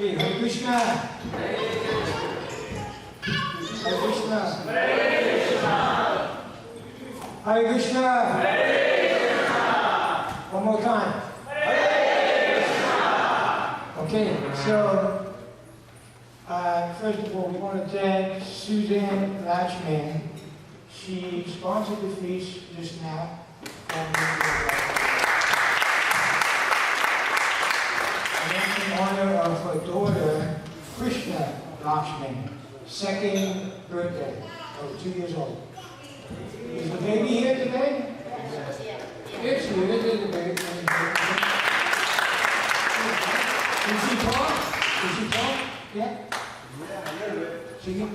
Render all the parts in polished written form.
Okay, Hare Krishna. Hare Krishna. Hare Krishna. One more time. Okay, so first of all, we want to thank Suzanne Latchman. She sponsored the feast just now. And then in honor of her daughter, Krishna Lakshman, second birthday, 2 years old. Is the baby here today? Yes, she is. There's the baby. Did she talk? Did she talk? Yeah?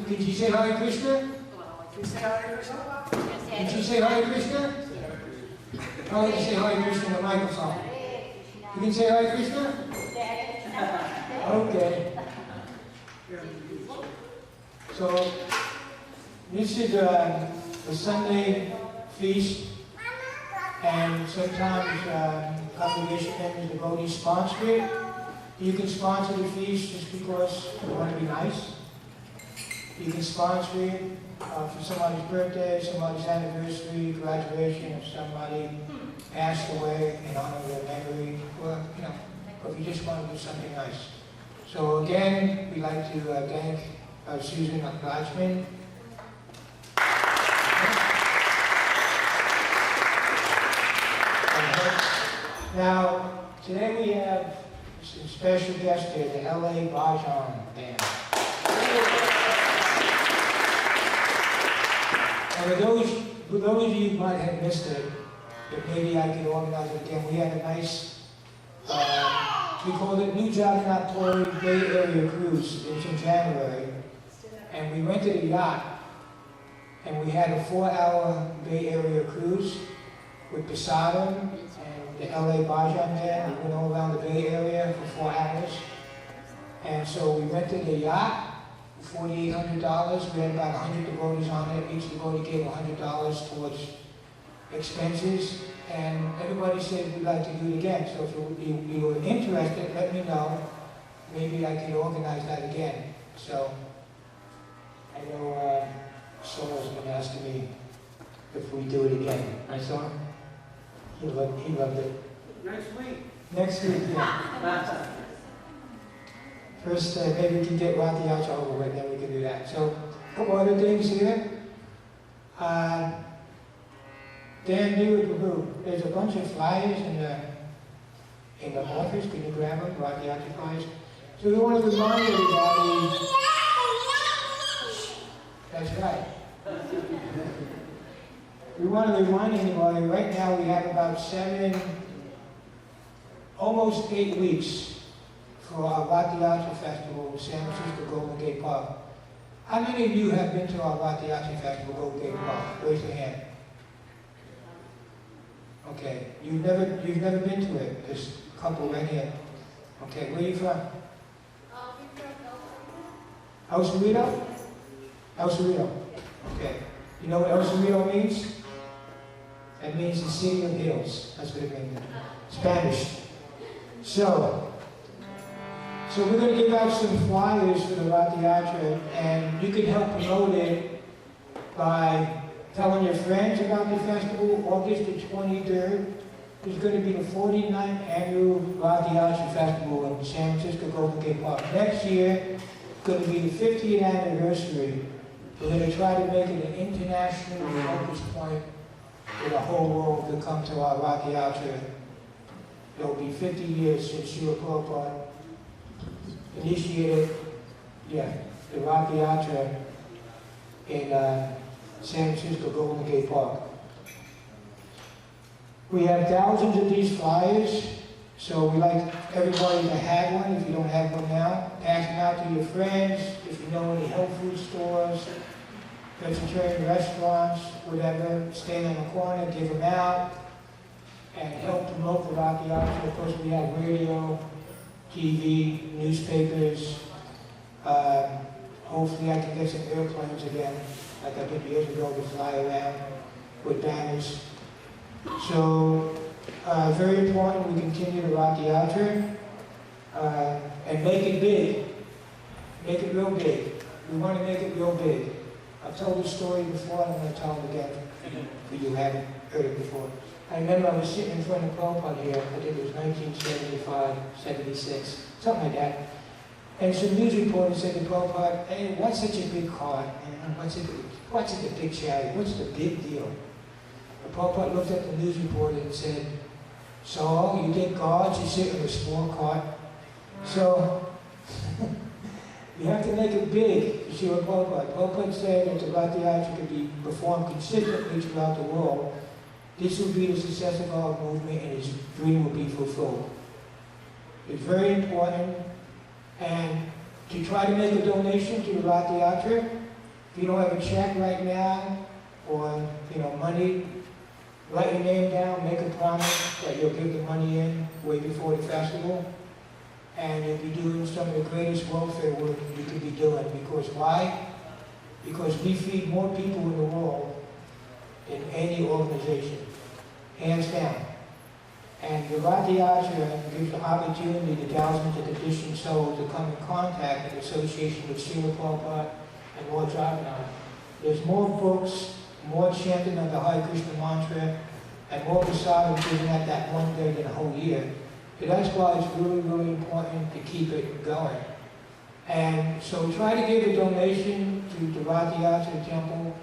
Did she say Hare Krishna? Did she say Hare Krishna? Did she say Hare Krishna? How do you say Hare Krishna in the microphone? You can say Hare Krishna? Okay. So, this is the Sunday feast, and sometimes congregation members, devotees sponsor it. You can sponsor the feast just because you want to be nice. You can sponsor it for somebody's birthday, somebody's anniversary, graduation, if somebody passed away in honor of their memory, or, or if you just want to do something nice. So again, we'd like to thank Susan Latchman. Now, today we have some special guests here, the LA Bhajan Band. And for those of you who might have missed it, but maybe I can organize it again, we had a nice, we called it New Jagannath Puri Bay Area Cruise. It was in January. And we rented a yacht, and we had a 4-hour Bay Area cruise with Prasadam and the LA Bhajan Band. We went all around the Bay Area for 4 hours. And so we rented a yacht for $4,800. We had about 100 devotees on it. Each devotee gave $100 towards expenses. And everybody said we'd like to do it again. So if you were interested, let me know. Maybe I can organize that again. So I know Saul's been asking me if we do it again. Right, Saul? He loved it. Next week. Next week, yeah. First, maybe we can get Rathi Yacha over with, then we can do that. So, a couple other things here. Dan Newwood, there's a bunch of flyers in the office. Can you grab them, Rathi Yacha flyers? So we want to remind everybody. That's right. We want to remind everybody, right now we have about almost 8 weeks for our Rathi Yacha Festival in San Francisco Golden Gate Park. How many of you have been to our Rathi Yacha Festival Golden Gate Park? Raise your hand. Okay, you've never been to it. There's a couple right here. Okay, where are you from? El Cerrito? El Cerrito. Okay. You know what El Cerrito means? That means the city of hills. That's what it means in Spanish. So we're going to give out some flyers for the Rathi Yacha, and you can help promote it by telling your friends about the festival. August the 23rd is going to be the 49th annual Rathi Yacha Festival in San Francisco Golden Gate Park. Next year, it's going to be the 50th anniversary. We're going to try to make it an international focus point for the whole world to come to our Rathi Yacha. It will be 50 years since Srila Prabhupada initiated, the Rathi Yacha in San Francisco Golden Gate Park. We have thousands of these flyers, so we like everybody to have one. If you don't have one now, pass them out to your friends. If you know any health food stores, vegetarian restaurants, whatever, stand on the corner, give them out, and help promote the Rathi Yacha. Of course, we have radio, TV, newspapers. Hopefully I can get some airplanes again, like I did years ago, to fly around with banners. So, very important we continue the Rathi Yacha. and make it big. Make it real big. We want to make it real big. I've told this story before, I'm going to tell it again for you who haven't heard it before. I remember I was sitting in front of Prabhupada here, I think it was 1975, 76, something like that. And some news reporter said to Prabhupada, hey, what's such a big car? And what's such a big chariot? What's the big deal? And Prabhupada looked at the news reporter and said, so, you get guards, you sit in a small cart. So, you have to make it big to see what Prabhupada. Prabhupada said that the Bhakti Yatra can be performed consistently throughout the world. This will be the success of our movement and his dream will be fulfilled. It's very important. And to try to make a donation to the Bhakti Yatra, if you don't have a check right now or money, write your name down, make a promise that you'll give the money in way before the festival. And you'll be doing some of the greatest welfare work you could be doing. Because why? Because we feed more people in the world than any organization, hands down. And the Bhakti Yatra gives the opportunity to thousands of conditioned souls to come in contact in association with Srila Prabhupada and Lord Jagannath. There's more books, more chanting of the Hare Krishna mantra, and more prasadam given at that one day than a whole year. So that's why it's really, really important to keep it going. And so try to give a donation to the Bhakti Yatra Temple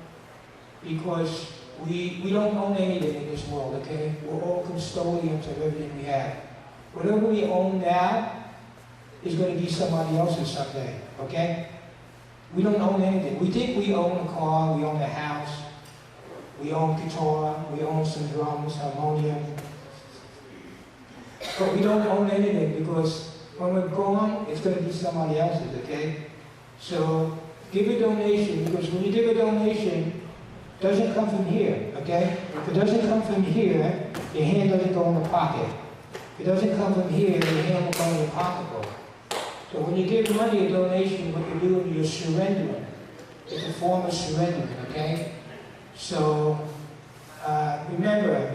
because we don't own anything in this world, okay? We're all custodians of everything we have. Whatever we own now is going to be somebody else's someday, okay? We don't own anything. We think we own a car, we own a house, we own guitar, we own some drums, harmonium. But we don't own anything because when we're gone, it's going to be somebody else's, okay? So give a donation because when you give a donation, it doesn't come from here, okay? If it doesn't come from here, your hand doesn't go in the pocket. If it doesn't come from here, your hand will go in the pocketbook. So when you give money a donation, what you're doing, you're surrendering. It's a form of surrender, okay? So remember,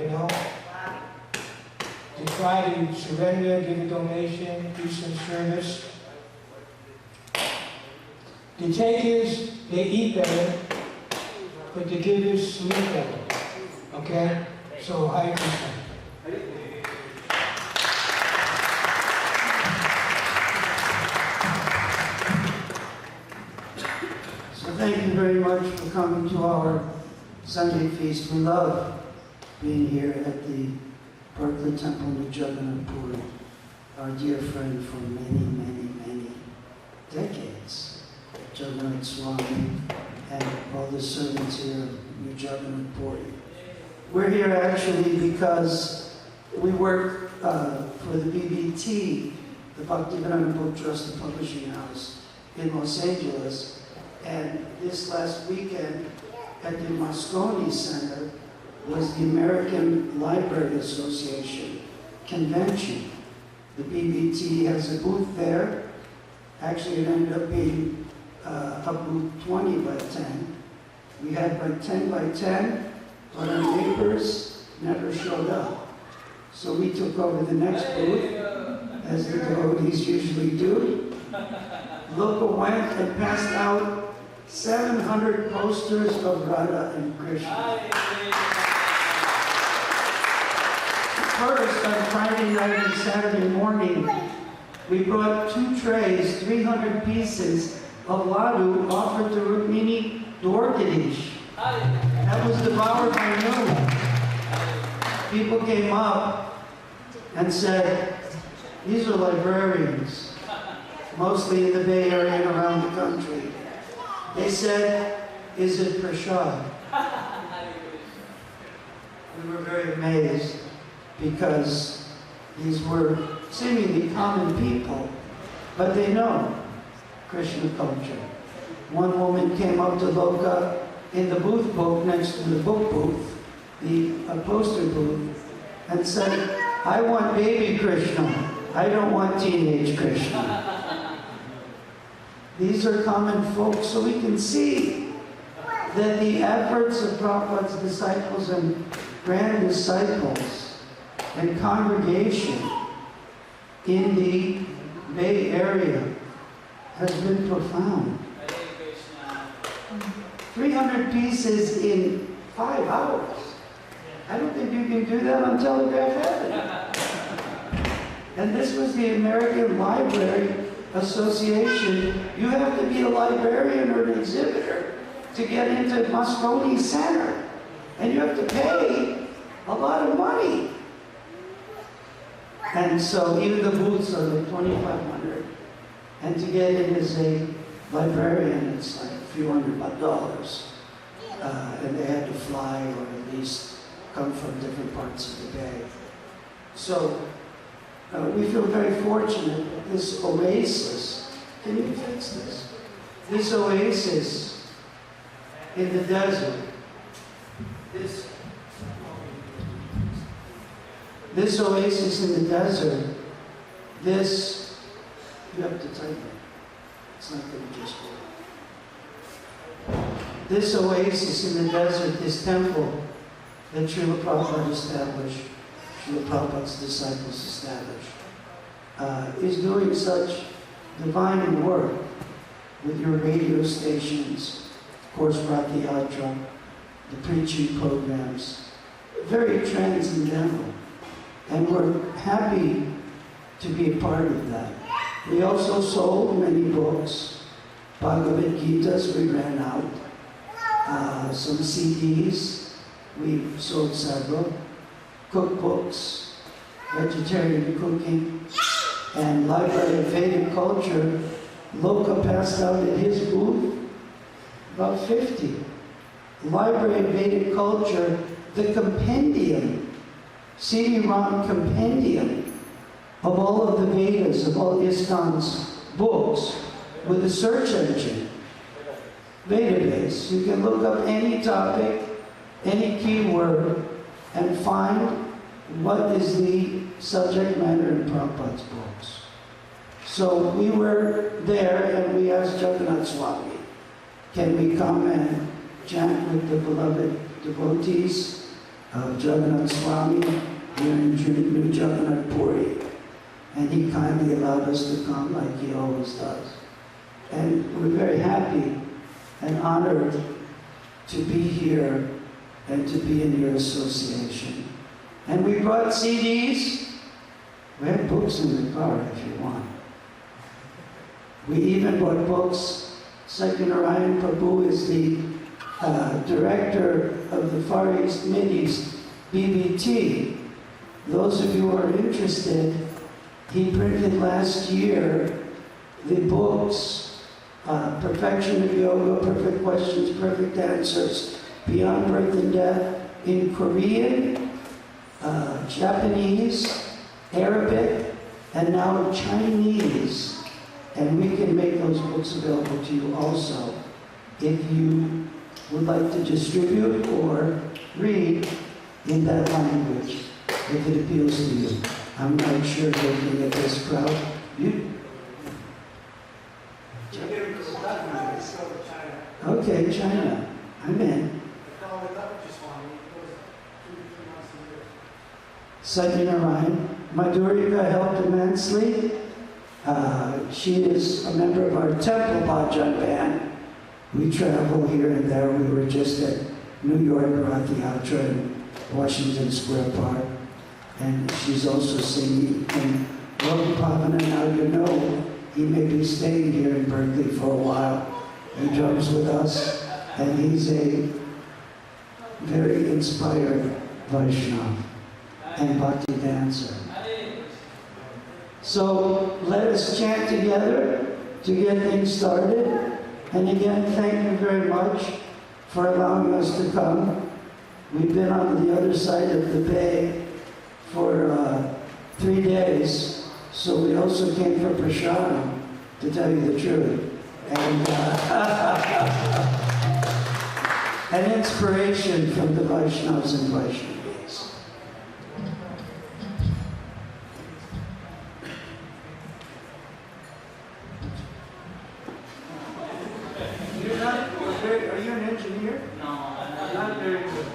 to try to surrender, give a donation, do some service. The takers, they eat better, but the givers sleep better. Okay? So, Hare Krishna. So thank you very much for coming to our Sunday feast. We love being here at the Berkeley Temple, New Jagannath Puri, our dear friend for many, many, many decades, Jagannath Swami, and all the servants here of New Jagannath Puri. We're here actually because we work for the BBT, the Bhaktivedanta Book Trust, the publishing house in Los Angeles, and this last weekend at the Moscone Center was the American Library Association convention. The BBT has a booth there. Actually, it ended up being a booth 20 by 10. We had like 10 by 10, but our neighbors never showed up. So we took over the next booth, as the devotees usually do. Loka went and passed out 700 posters of Radha and Krishna. First, on Friday night and Saturday morning, we brought 2 trays, 300 pieces of laddu offered to Rukmini Dwarkadish. That was devoured by noon. People came up and said, these are librarians, mostly in the Bay Area and around the country. They said, is it prashad? We were very amazed because these were seemingly common people, but they know Krishna culture. One woman came up to Loka in the booth book next to the book booth, the poster booth, and said, I want baby Krishna. I don't want teenage Krishna. These are common folks, so we can see that the efforts of Prabhupada's disciples and grand disciples and congregation in the Bay Area has been profound. 300 pieces in 5 hours. I don't think you can do that on Telegraph Avenue. And this was the American Library Association. You have to be a librarian or an exhibitor to get into Moscone Center. And you have to pay a lot of money. And so even the booths are like $2,500. And to get in as a librarian, it's like a few $100. And they had to fly or at least come from different parts of the Bay. So we feel very fortunate that this oasis, can you fix this? This oasis in the desert, this oasis in the desert, you have to type it. It's not going to just work. This oasis in the desert, this temple that Srila Prabhupada established, Srila Prabhupada's disciples established, is doing such divine work with your radio stations, of course, Rati Yatra, the preaching programs, very transcendental. And we're happy to be a part of that. We also sold many books, Bhagavad Gitas, we ran out, some CDs, we sold several, cookbooks, vegetarian cooking, and Library of Vedic Culture. Loka passed out at his booth about 50. Library of Vedic Culture, the compendium, CD-ROM compendium of all of the Vedas, of all ISKCON's books, with a search engine, database. You can look up any topic, any keyword, and find what is the subject matter in Prabhupada's books. So we were there and we asked Jagannath Swami, can we come and chant with the beloved devotees of Jagannath Swami here in New Jagannath Puri? And he kindly allowed us to come like he always does. And we're very happy and honored to be here and to be in your association. And we brought CDs. We have books in the car if you want. We even bought books. Satyanarayan Prabhu is the director of the Far East, Mid East, BBT. Those of you who are interested, he printed last year the books, Perfection of Yoga, Perfect Questions, Perfect Answers, Beyond Birth and Death, in Korean, Japanese, Arabic, and now Chinese. And we can make those books available to you also if you would like to distribute or read in that language, if it appeals to you. I'm not sure looking at this crowd. Okay, China. I'm in. Satyanarayan. Madhurika helped immensely. She is a member of our Temple Bhajan band. We travel here and there. We were just at New York Rati Yatra in Washington Square Park. And she's also singing. And Loka Pavana, now you know, he may be staying here in Berkeley for a while. He drums with us. And he's a very inspired Vaishnava and bhakti dancer. So let us chant together to get things started. And again, thank you very much for allowing us to come. We've been on the other side of the bay for 3 days, so we also came for prasadam, to tell you the truth. And an inspiration from the Vaishnavas and Vaishnavis. Are you an engineer? No, I'm not very good.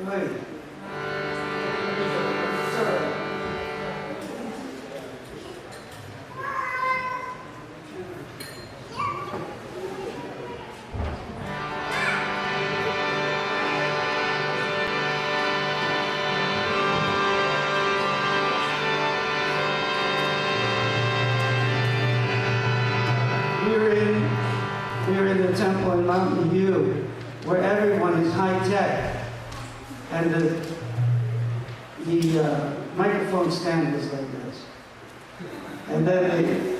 Wait. Sorry. We're in the temple in Mountain View, where everyone is high tech, and the microphone stand was like this, and then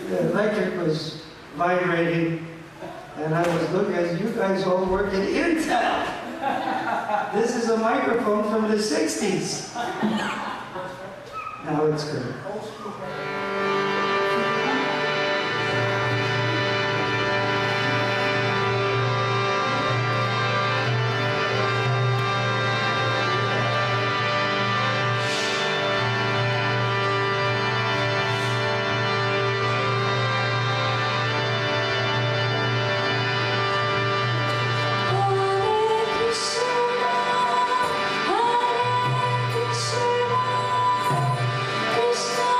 the electric was vibrating, and I was looking as you guys all work at Intel. This is a microphone from the '60s. Now it's good. Krishna, Krishna,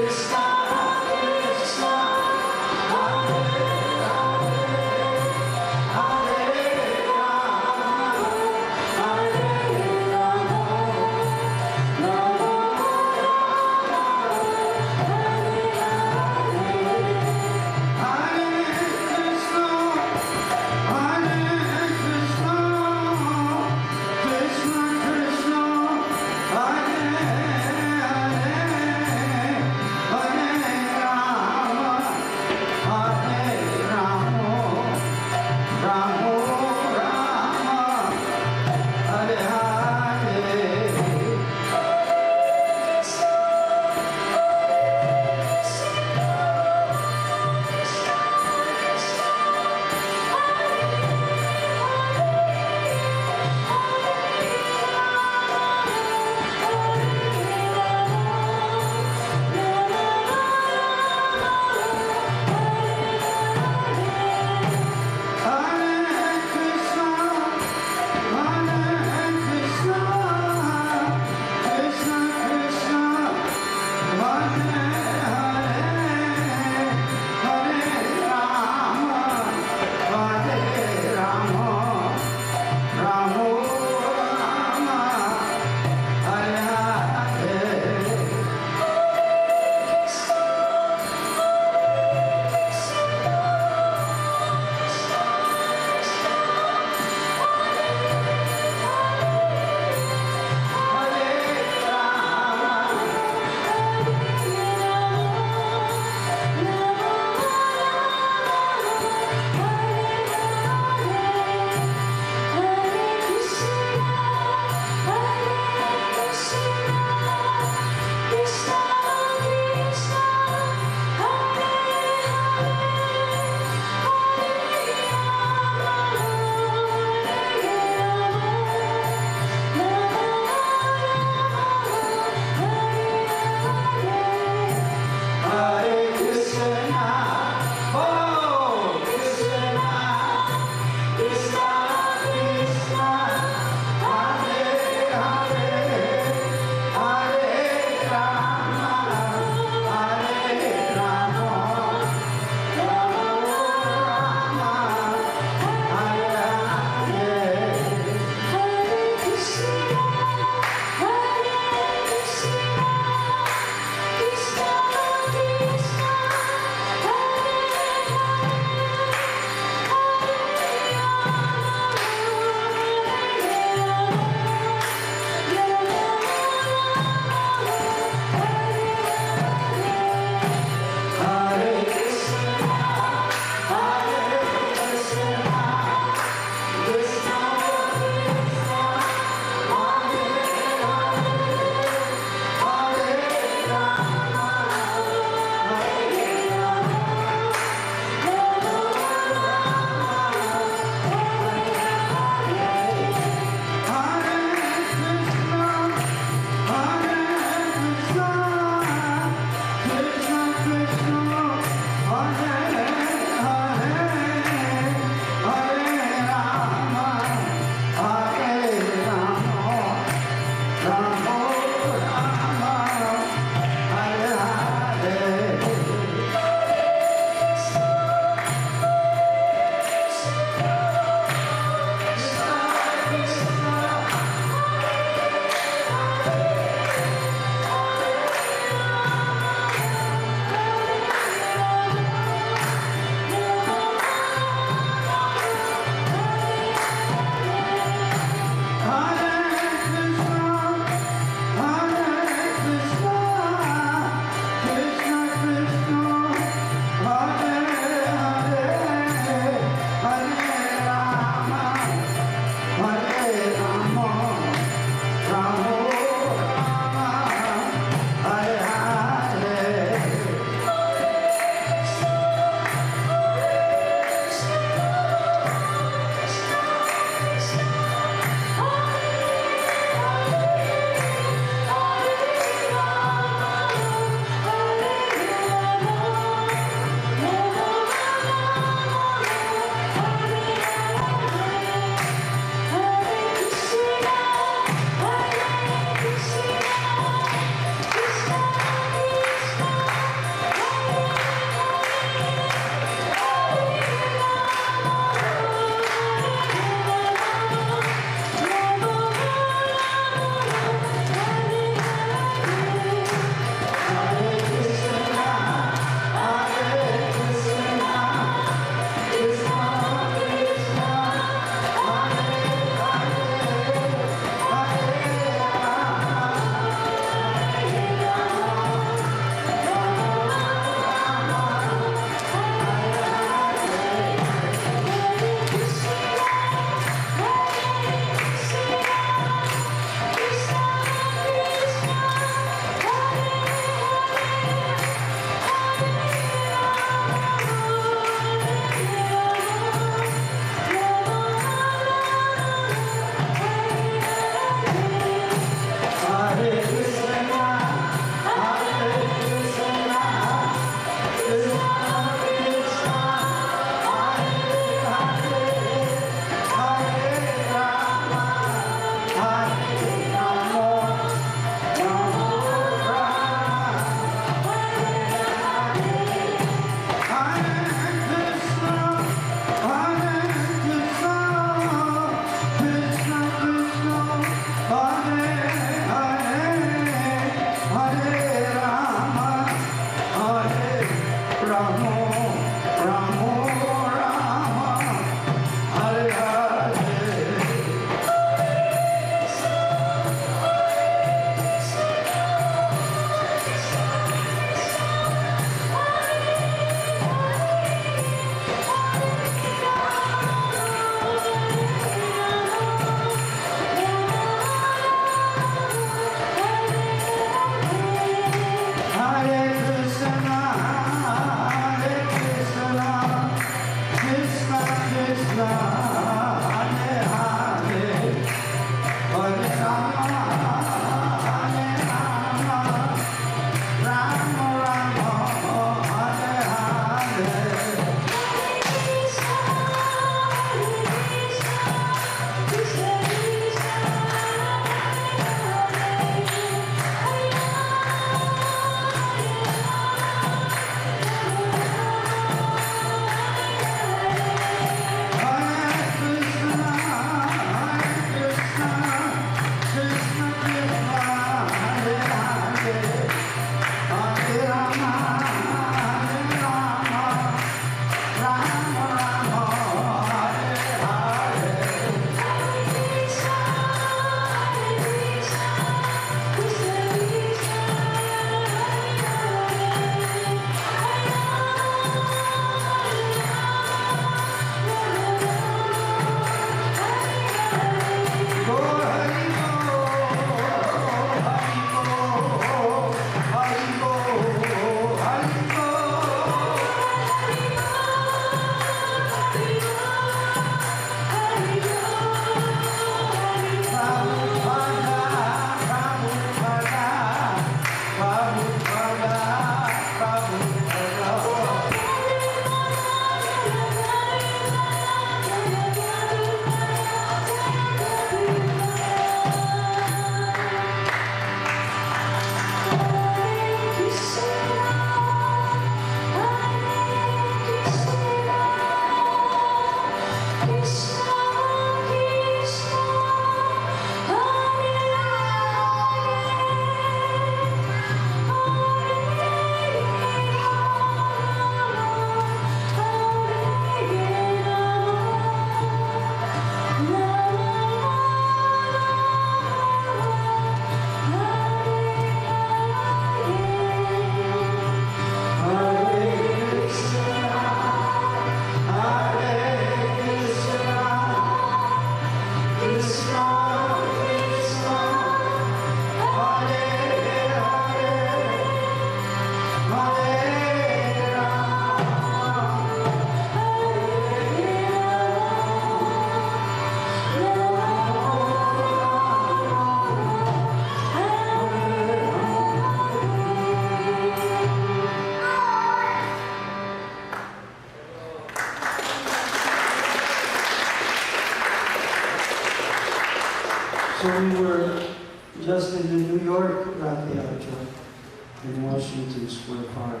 in Washington Square Park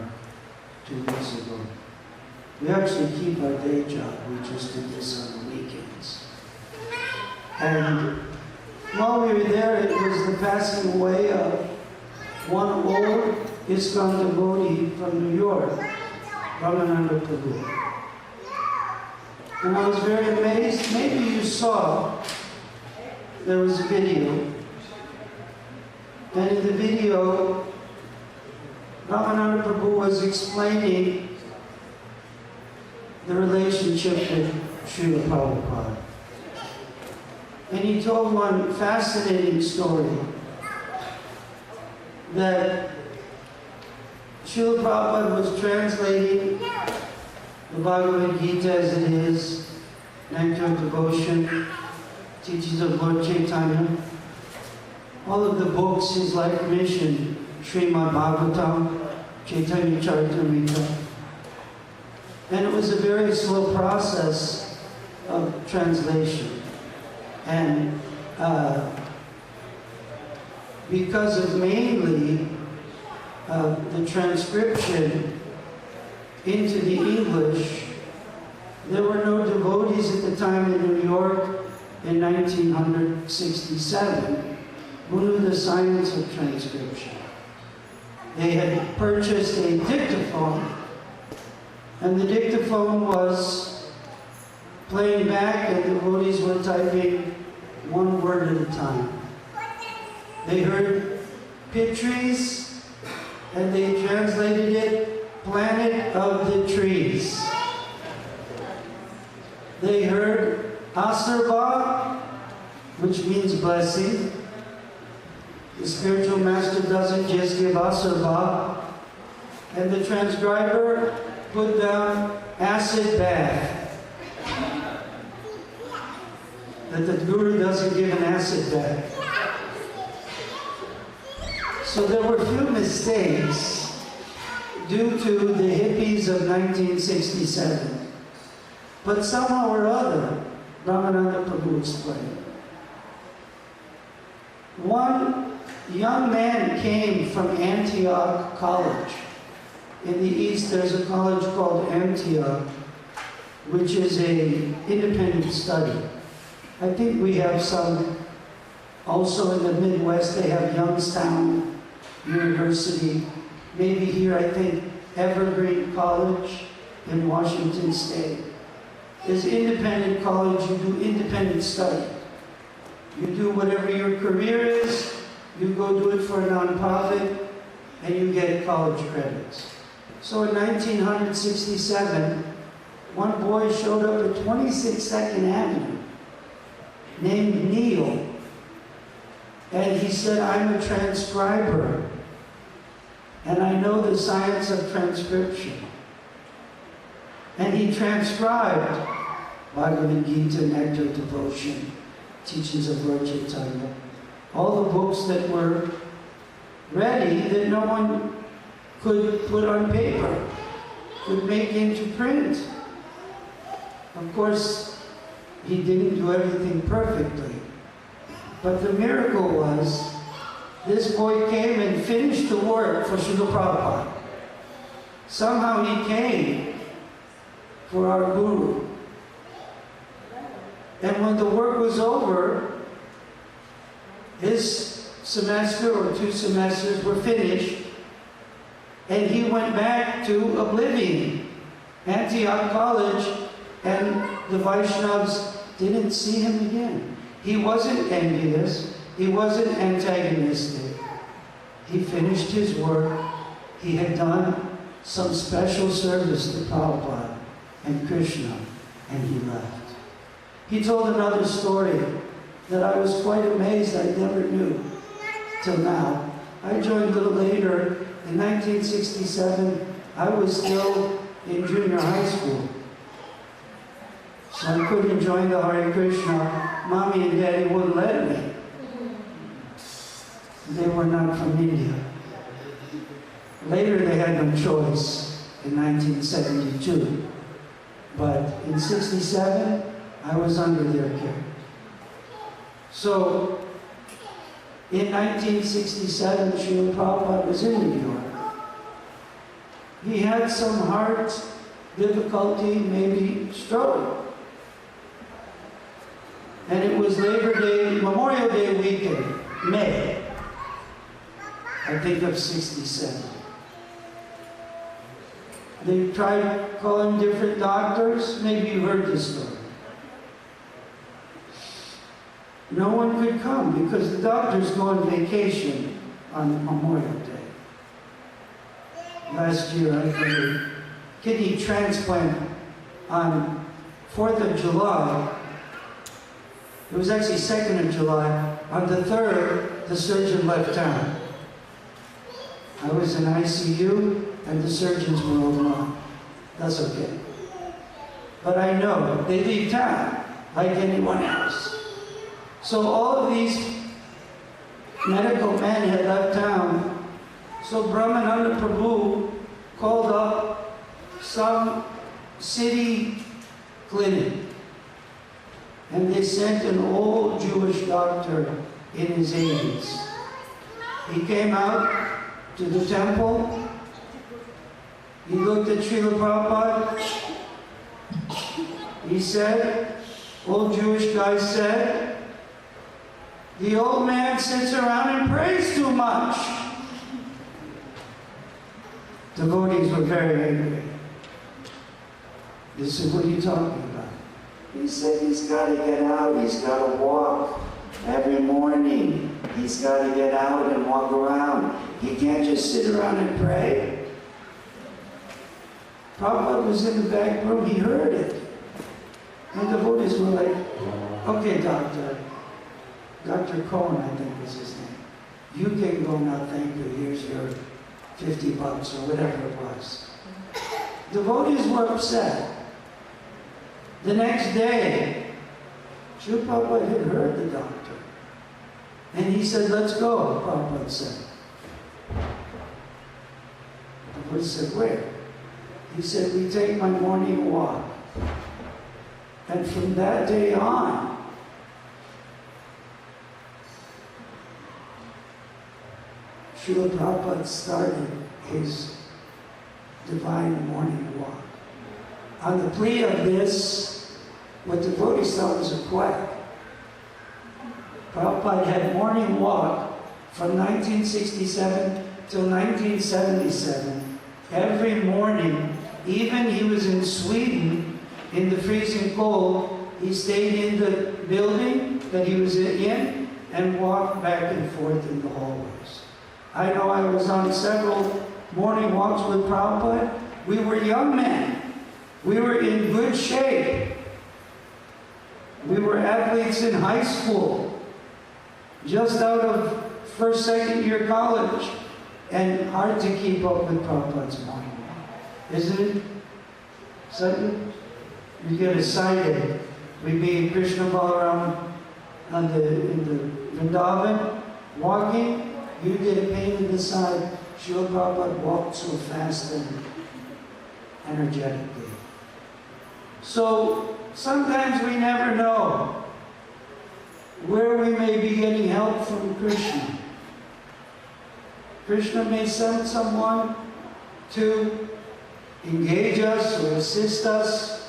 2 weeks ago. We actually keep our day job. We just did this on the weekends. And while we were there, it was the passing away of one old ISKCON devotee from New York, Ramananda Prabhu. And I was very amazed. Maybe you saw, there was a video. And in the video, Ramananda Prabhu was explaining the relationship with Srila Prabhupada. And he told one fascinating story that Srila Prabhupada was translating the Bhagavad Gita as it is, Nectar of Devotion, teachings of Lord Chaitanya, all of the books, his life mission, Srimad Bhagavatam, Chaitanya Charitamrita. And it was a very slow process of translation. And because of mainly the transcription into the English, there were no devotees at the time in New York in 1967 who knew the science of transcription. They had purchased a dictaphone, and the dictaphone was playing back, and devotees were typing one word at a time. They heard Pitris, and they translated it, planet of the trees. They heard Asarva, which means blessing. The spiritual master doesn't just give Asarva. And the transcriber put down acid bath. That the guru doesn't give an acid bath. So there were few mistakes due to the hippies of 1967. But somehow or other, Ramananda Prabhu explained. One young man came from Antioch College. In the East, there's a college called Antioch, which is an independent study. I think we have some, also in the Midwest, they have Youngstown University. Maybe here, I think, Evergreen College in Washington State. There's independent college, you do independent study. You do whatever your career is, you go do it for a nonprofit, and you get college credits. So in 1967, one boy showed up at 26th Avenue, named Neil, and he said, I'm a transcriber, and I know the science of transcription. And he transcribed Bhagavad Gita, Nectar of Devotion, teachings of Lord Chaitanya, all the books that were ready that no one could put on paper, could make into print. Of course, he didn't do everything perfectly. But the miracle was, this boy came and finished the work for Srila Prabhupada. Somehow he came for our Guru. And when the work was over, his semester or 2 semesters were finished, and he went back to oblivion, Antioch College, and the Vaishnavas didn't see him again. He wasn't envious, he wasn't antagonistic. He finished his work. He had done some special service to Prabhupada and Krishna, and he left. He told another story that I was quite amazed I never knew till now. I joined a little later. In 1967, I was still in junior high school. So I couldn't join the Hare Krishna. Mommy and Daddy wouldn't let me. They were not from India. Later they had no choice in 1972. But in 67, I was under their care. So in 1967, Srila Prabhupada was in New York. he had some heart difficulty, maybe stroke. And it was Memorial Day weekend, May, I think of 67. They tried calling different doctors. Maybe you heard this story. No one could come because the doctors go on vacation on Memorial Day. Last year I had a kidney transplant on 4th of July. It was actually 2nd of July. On the 3rd, the surgeon left town. I was in ICU and the surgeons were all gone. That's okay. But I know they leave town like anyone else. So all of these medical men had left town. So Brahmananda Prabhu called up some city clinic. And they sent an old Jewish doctor in his 80s. He came out to the temple. He looked at Srila Prabhupada. He said, old Jewish guy said, the old man sits around and prays too much. Devotees were very angry. They said, what are you talking about? He said, he's got to get out, he's got to walk every morning. He's got to get out and walk around. He can't just sit around and pray. Prabhupada was in the back room, he heard it. And the devotees were like, okay, Dr. Cohen, I think was his name. You can go now, thank you, here's your $50 or whatever it was. Devotees were upset. The next day, Srila Prabhupada had heard the doctor. And he said, let's go, Prabhupada said. Prabhupada said, where? He said, we take my morning walk. And from that day on, Srila Prabhupada started his divine morning walk. On the plea of this, what the devotees thought was a quack. Prabhupada had morning walk from 1967 till 1977. Every morning, even he was in Sweden in the freezing cold, he stayed in the building that he was in and walked back and forth in the hallways. I know I was on several morning walks with Prabhupada. We were young men. We were in good shape. We were athletes in high school, just out of first, second year college, and hard to keep up with Prabhupada's morning walk. Isn't it? Second, you get excited. We'd be in Krishna Balaram in the Vrindavan, walking, you get a pain in the side. Srila Prabhupada walked so fast and energetically. So sometimes we never know where we may be getting help from Krishna. Krishna may send someone to engage us or assist us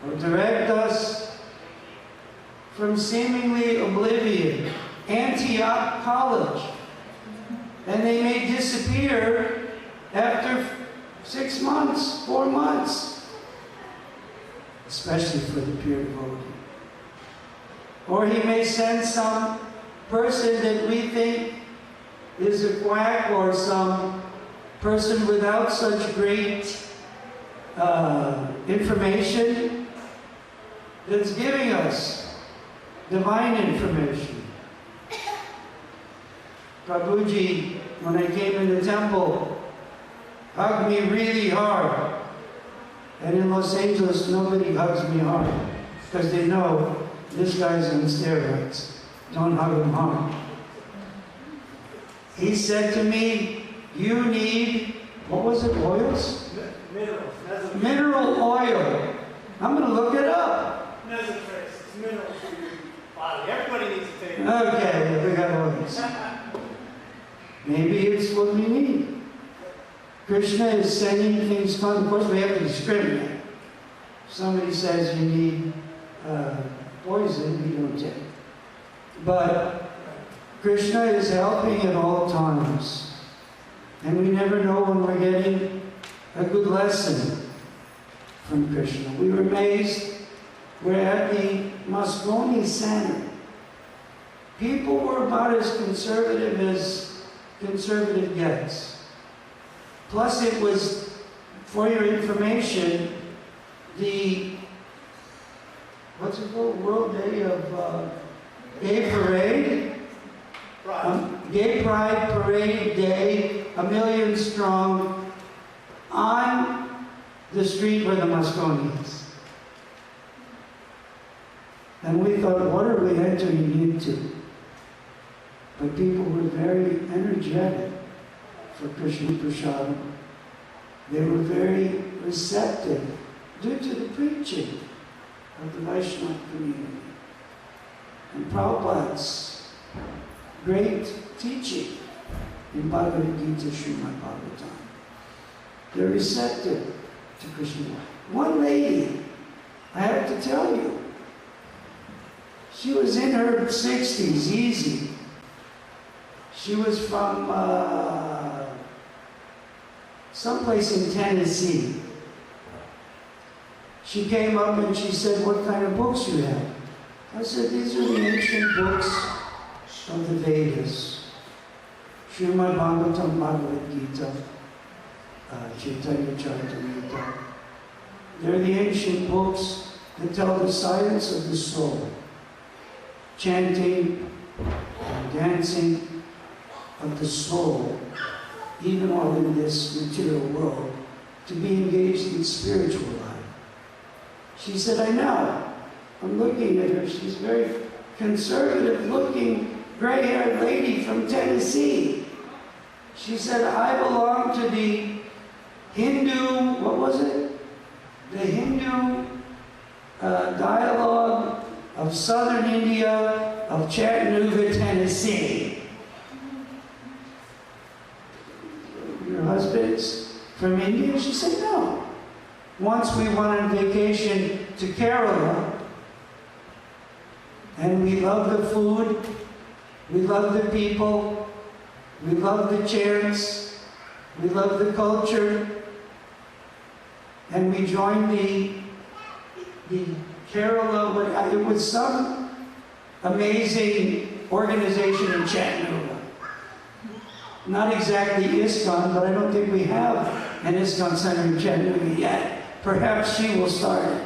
or direct us from seemingly oblivion. Antioch College. And they may disappear after 6 months, 4 months, especially for the pure devotee. Or he may send some person that we think is a quack or some person without such great information that's giving us divine information. Prabhuji, when I came in the temple, hugged me really hard. And in Los Angeles, nobody hugs me hard because they know this guy's on steroids. Don't hug him hard. He said to me, you need, what was it, oils? Minerals. Mineral oil. I'm going to look it up. It's minerals for your body. Everybody needs to take it. Okay, we got oils. Maybe it's what we need. Krishna is sending things come. Of course, we have to discriminate. If somebody says you need poison, we don't take. But Krishna is helping at all times. And we never know when we're getting a good lesson from Krishna. We were amazed. We're at the Moscone Center. People were about as conservative gets. Plus it was, for your information, the, what's it called, World Day of Gay Parade? Gay Pride Parade Day, 1 million strong, on the street where the Moscone is. And we thought, what are we entering into? But people were very energetic for Krishna Prasadam. They were very receptive due to the preaching of the Vaishnava community. And Prabhupada's great teaching in Bhagavad Gita, Srimad Bhagavatam. They're receptive to Krishna. One lady, I have to tell you, she was in her 60s, easy. She was from someplace in Tennessee. She came up and she said, what kind of books you have? I said, these are the ancient books of the Vedas. Srimad Bhagavatam, Bhagavad Gita, Chaitanya Charitamrita. They're the ancient books that tell the science of the soul. Chanting and dancing of the soul, even while in this material world, to be engaged in spiritual life. She said, I know. I'm looking at her. She's a very conservative-looking, gray-haired lady from Tennessee. She said, I belong to the Hindu, what was it? The Hindu dialogue of southern India, of Chattanooga, Tennessee. Your husband's from India? She said, no. Once we went on vacation to Kerala, and we loved the food, we loved the people, we loved the chants, we loved the culture, and we joined the Kerala, it was some amazing organization in Chattanooga. Not exactly ISKCON, but I don't think we have an ISKCON center in Chattanooga yet. Perhaps she will start it.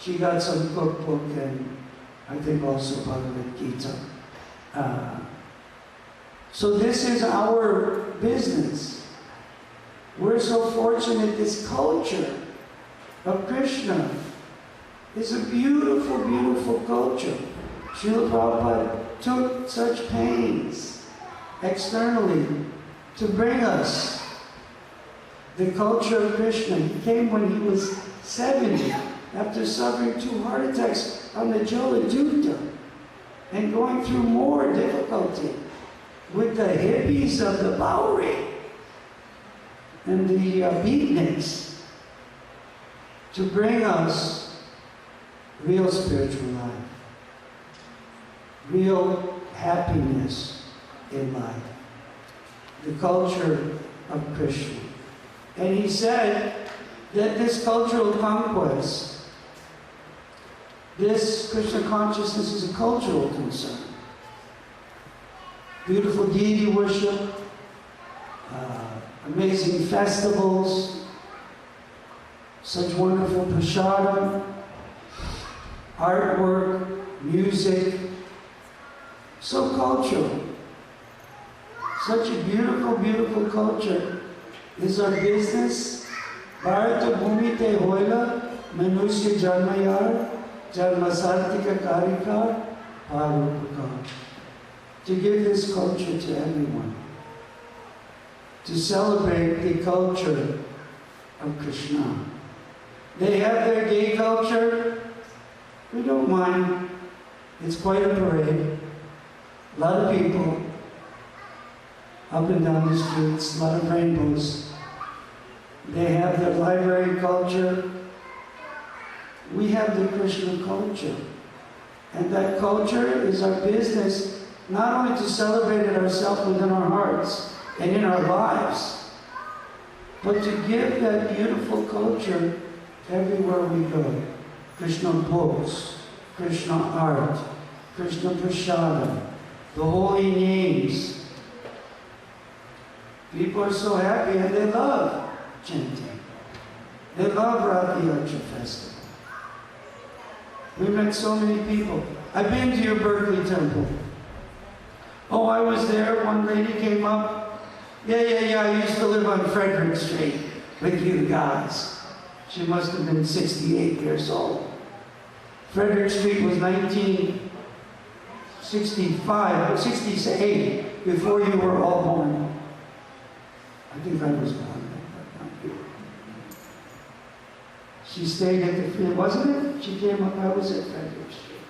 She got some cookbook and I think also Bhagavad Gita. So this is our business. We're so fortunate. This culture of Krishna is a beautiful, beautiful culture. Srila Prabhupada took such pains externally to bring us the culture of Krishna. He came when he was 70 after suffering 2 heart attacks on the Jala-Duta and going through more difficulty with the hippies of the Bowery and the beatniks to bring us real spiritual life, real happiness in life, the culture of Krishna. And he said that this cultural conquest, this Krishna consciousness is a cultural concern. Beautiful deity worship, amazing festivals, such wonderful prasadam, artwork, music, so cultural. Such a beautiful, beautiful culture is our business. Bharata Bhumi Te Hoila, Manusya Janmayar, Janmasartika Karika, Parupaka. To give this culture to everyone. To celebrate the culture of Krishna. They have their gay culture. We don't mind. It's quite a parade. A lot of people. up and down the streets, a lot of rainbows. They have their library culture. We have the Krishna culture. And that culture is our business, not only to celebrate it ourselves within our hearts and in our lives, but to give that beautiful culture everywhere we go. Krishna books, Krishna art, Krishna prasada, the holy names. People are so happy and they love chanting. They love Rath Yatra Festival. We met so many people. I've been to your Berkeley temple. Oh, I was there. One lady came up. Yeah, I used to live on Frederick Street with you guys. She must have been 68 years old. Frederick Street was 1965, or 68, before you were all born. I think I was born then, but not you. She stayed at the, wasn't it? She came up, I was at Frederick Street.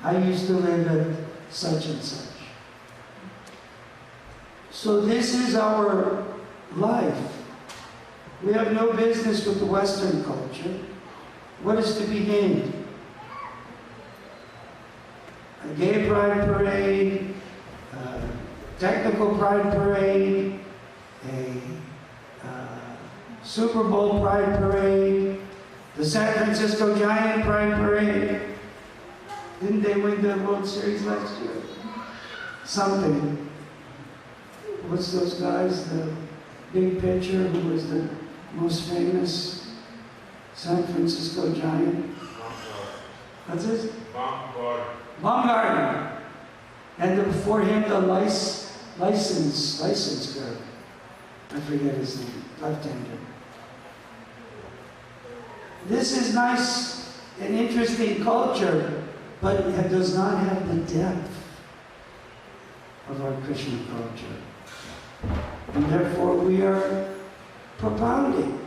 I used to live at such and such. So this is our life. We have no business with the Western culture. What is to be gained? A gay pride parade, a technical pride parade, a Super Bowl pride parade, the San Francisco Giant pride parade. Didn't they win the World Series last year? Something. What's those guys? The big pitcher who was the most famous San Francisco Giant. What's his? Baumgartner. And before him, the license girl. I forget his name. Left-hander. This is nice and interesting culture, but it does not have the depth of our Krishna culture. And therefore we are propounding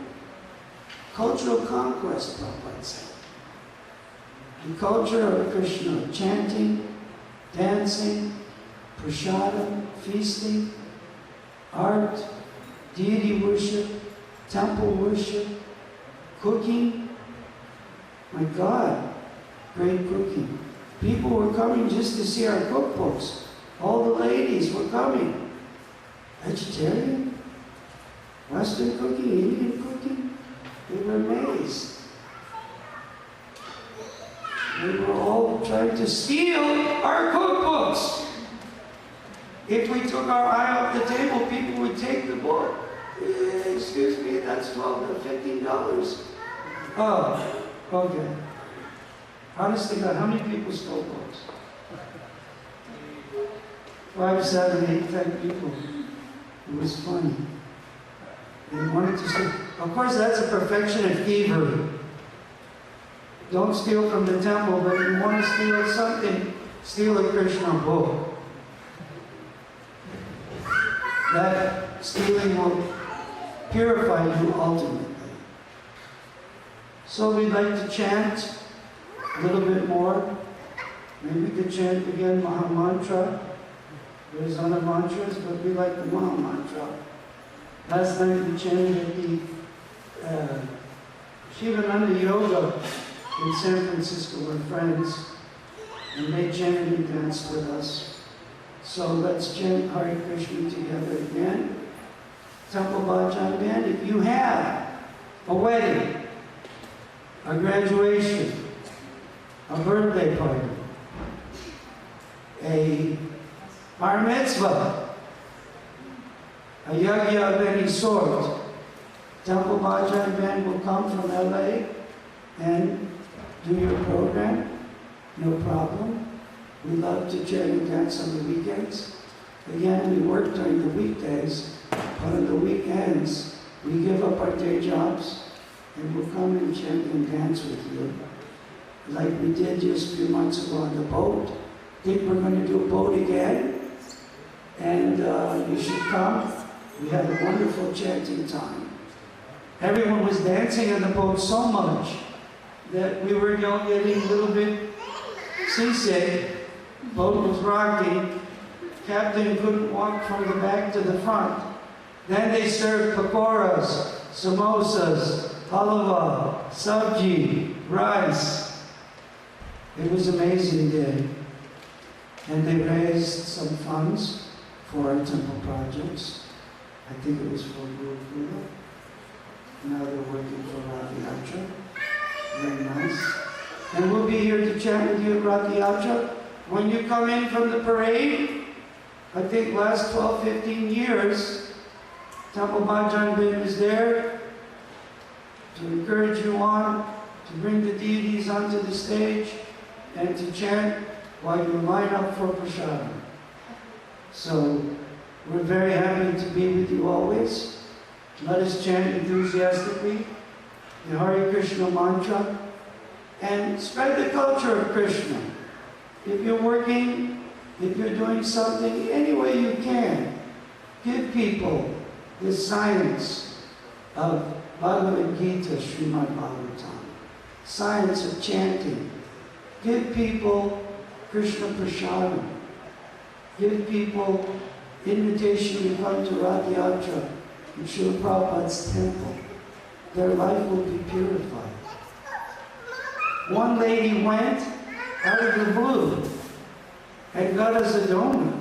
cultural conquest, Prabhupada said. The culture of Krishna, chanting, dancing, prasadam, feasting, art, deity worship, temple worship, cooking. My God, great cooking. People were coming just to see our cookbooks. All the ladies were coming. Vegetarian, Western cooking, Indian cooking. They were amazed. They were all trying to steal our cookbooks. If we took our eye off the table, people would take the book. Excuse me, that's $12 to $15. Oh, okay. Honest to God, how many people stole books? 5, 7, 8, 10 people. It was funny. They wanted to steal. Of course, that's a perfection of thievery. Don't steal from the temple, but if you want to steal something, steal a Krishna book. That stealing will purify you ultimately. So we'd like to chant a little bit more. Maybe we could chant again Maha Mantra. There's other mantras, but we like the Maha Mantra. Last night we chanted at the Shivananda Yoga in San Francisco. We're friends, and they chanted and danced with us. So let's chant Hare Krishna together again. Temple Bhajan Band, if you have a wedding, a graduation, a birthday party, a bar mitzvah, a yagya of any sort, Temple Bhajan Band will come from LA and do your program, no problem. We love to chant and dance on the weekends. Again, we work during the weekdays, but on the weekends, we give up our day jobs and we'll come and chant and dance with you. Like we did just a few months ago on the boat. I think we're going to do a boat again. And you should come. We had a wonderful chanting time. Everyone was dancing on the boat so much that we were getting a little bit seasick. The boat was rocking. captain couldn't walk from the back to the front. Then they served pakoras, samosas, halwa, sabji, rice. It was an amazing day. And they raised some funds for our temple projects. I think it was for Guru Buddha. Now they're working for Rath Yatra. Very nice. And we'll be here to chat with you at Rath Yatra. When you come in from the parade, I think last 12, 15 years, Temple Bhajan Bin is there to encourage you on, to bring the deities onto the stage, and to chant while you line up for prasadam. So, we're very happy to be with you always. Let us chant enthusiastically the Hare Krishna mantra and spread the culture of Krishna. If you're working, if you're doing something, any way you can, give people the science of Bhagavad Gita, Srimad Bhagavatam, science of chanting. Give people Krishna Prasadam. Give people invitation to come to Rath Yatra in Srila Prabhupada's temple. Their life will be purified. One lady went out of the blue and got us a donut.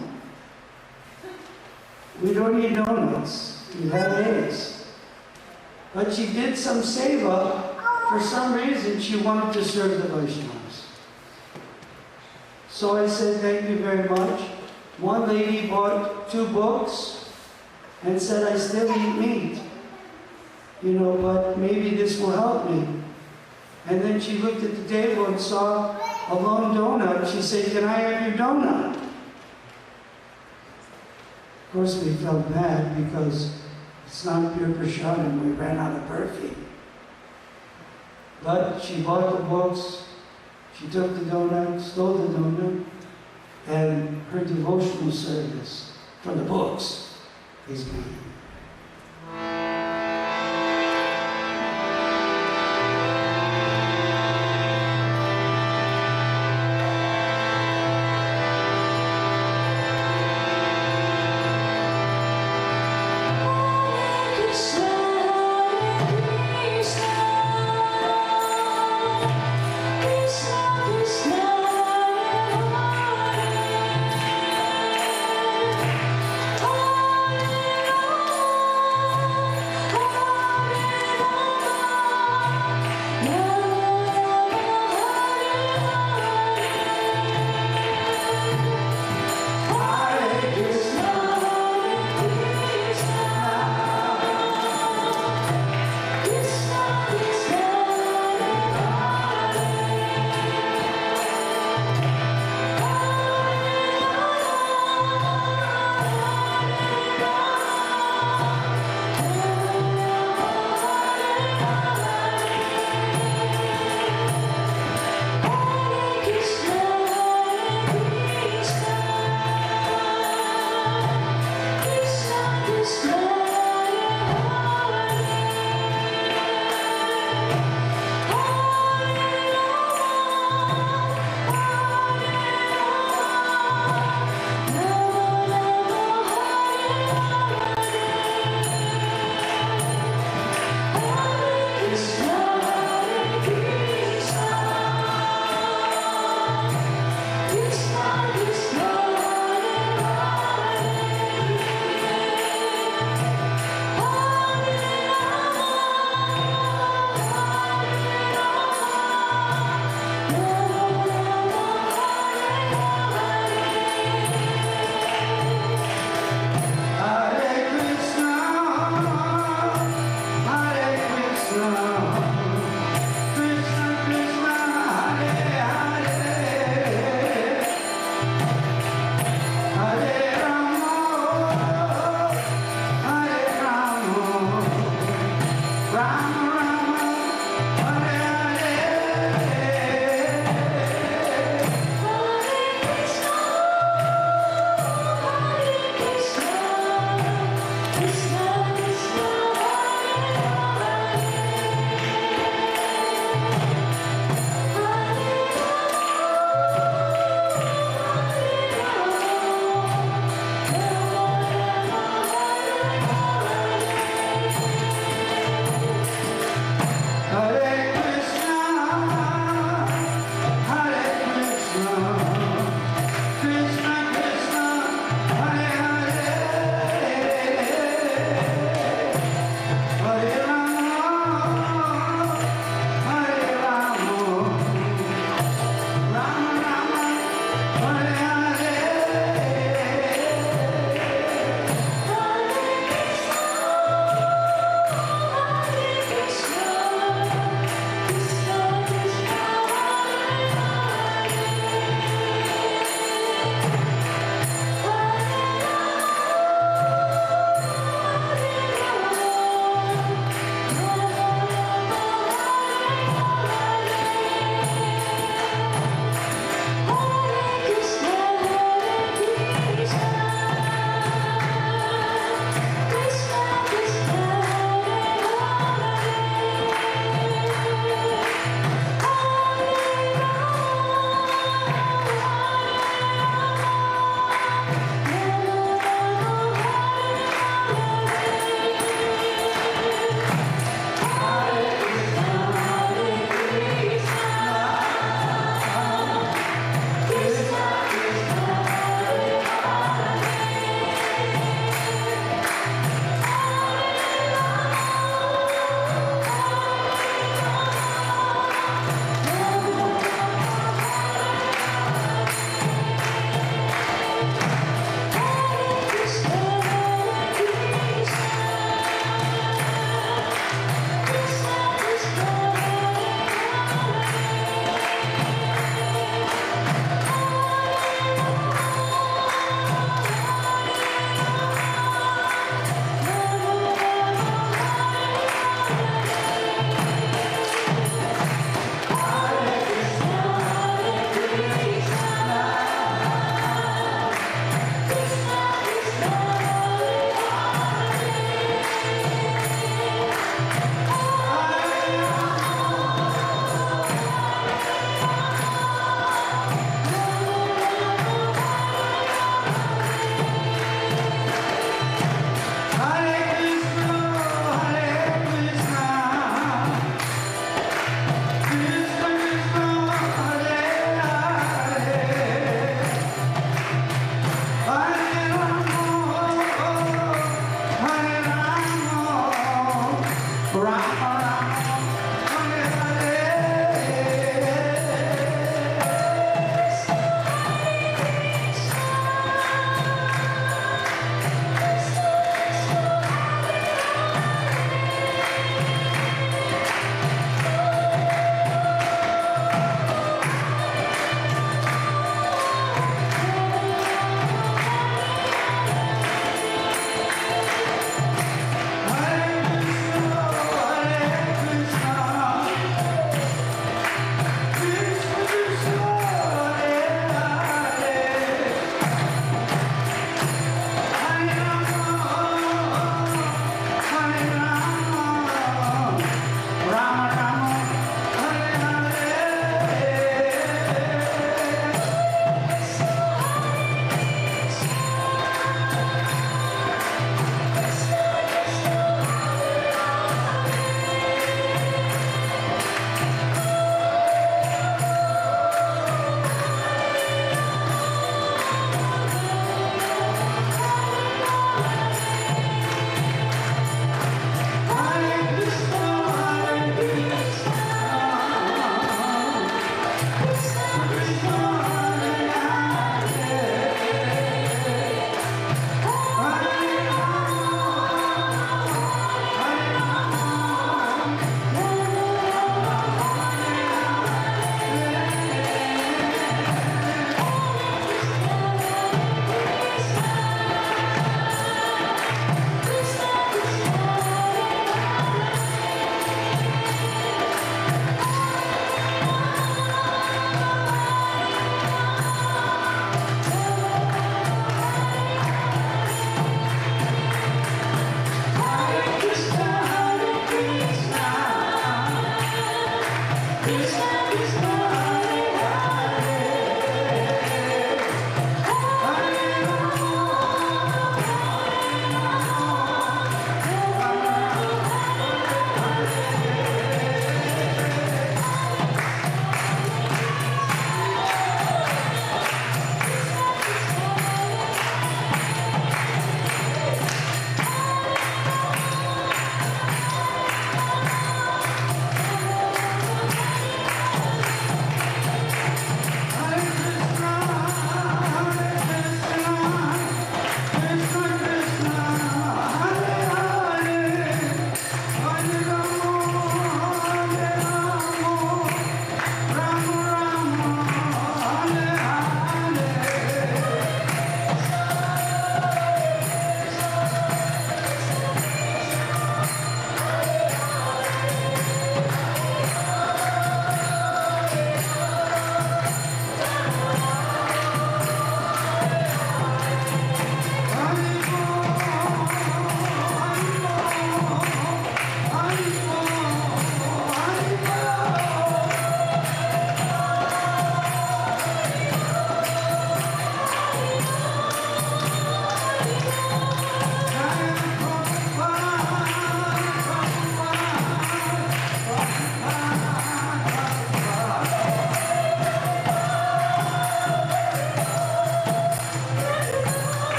We don't eat donuts. We have eggs. But she did some seva. For some reason, she wanted to serve the Vaishnavas. So I said, thank you very much. One lady bought 2 books and said, I still eat meat, but maybe this will help me. And then she looked at the table and saw a lone donut. She said, can I have your donut? Of course, we felt bad because it's not pure prasadam. We ran out of perfume. But she bought the books. She took the donut, stole the donut, and her devotional service for the books is being. Krishna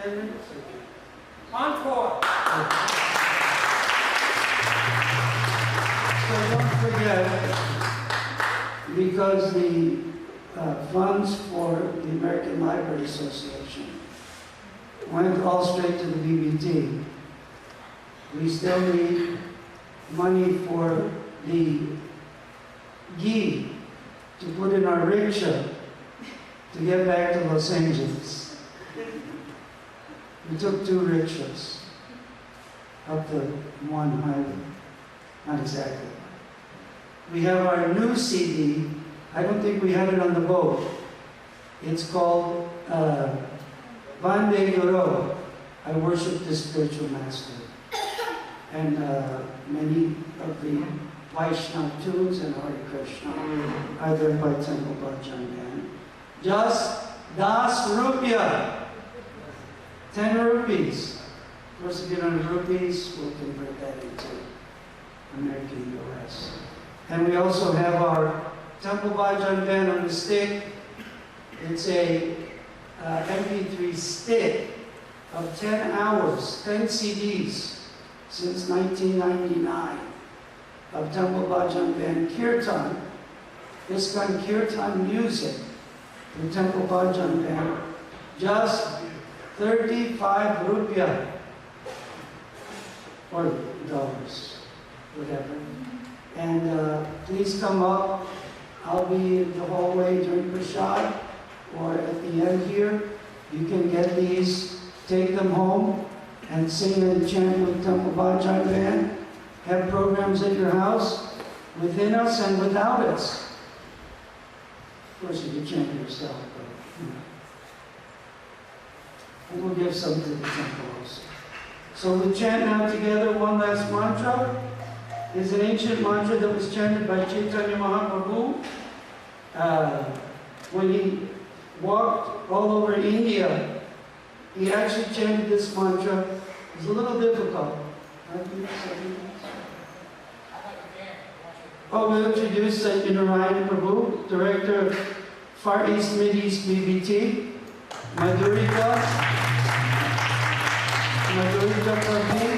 10 minutes? Encore. So don't forget, because the funds for the American Library Association went all straight to the BBT, we still need money for the ghee to put in our rickshaw to get back to Los Angeles. We took 2 rickshaws up the one highway. Not exactly. We have our new CD. I don't think we have it on the boat. It's called Vande Guru. I worship the spiritual master. And many of the Vaishnava tunes and Hare Krishna are there by Temple Bhajan Band. Just 10 rupiah. 10 rupees. Of course, if you don't have rupees, we'll convert that into American US. And we also have our Temple Bhajan Band on the stick. It's a MP3 stick of 10 hours, 10 CDs since 1999 of Temple Bhajan Band Kirtan. ISKCON Kirtan music from Temple Bhajan Band. Just 35 rupiah. Or dollars, whatever. And please come up. I'll be in the hallway during Prashad or at the end here. You can get these, take them home, and sing and chant with Temple Bhajan Band. Have programs at your house, within us and without us. Of course, you can chant yourself, but and we'll give some to the temple also. So we chant now together one last mantra. It's an ancient mantra that was chanted by Chaitanya Mahaprabhu when he walked all over India. He actually chanted this mantra. It was a little difficult. Oh, we'll introduce Narayan Prabhu, Director of Far East Mideast BBT, Madhurika Prabhu.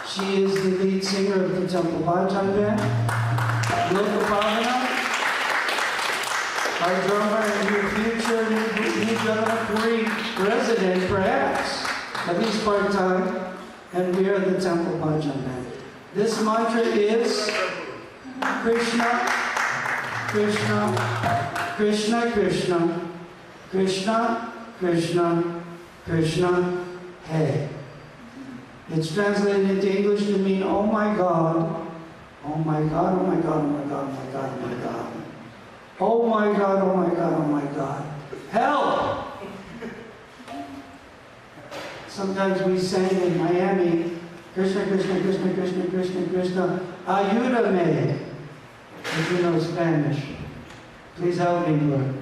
She is the lead singer of the Temple Bhajan Band. Loka Bhavana, our drummer and your future New Jagannath-Puri resident, perhaps, at least part-time, and we are the Temple Bhajan Band. This mantra is Krishna, Krishna, Krishna, Krishna, Krishna, Krishna, Krishna, Hey. It's translated into English to mean, oh my God, oh my God, oh my God, oh my God, oh my God, oh my God. Oh my God, oh my God, oh my God. Help! Sometimes we sang in Miami, Krishna, Krishna, Krishna, Krishna, Krishna, Krishna, ayúdame. If you know Spanish, please help me, Lord.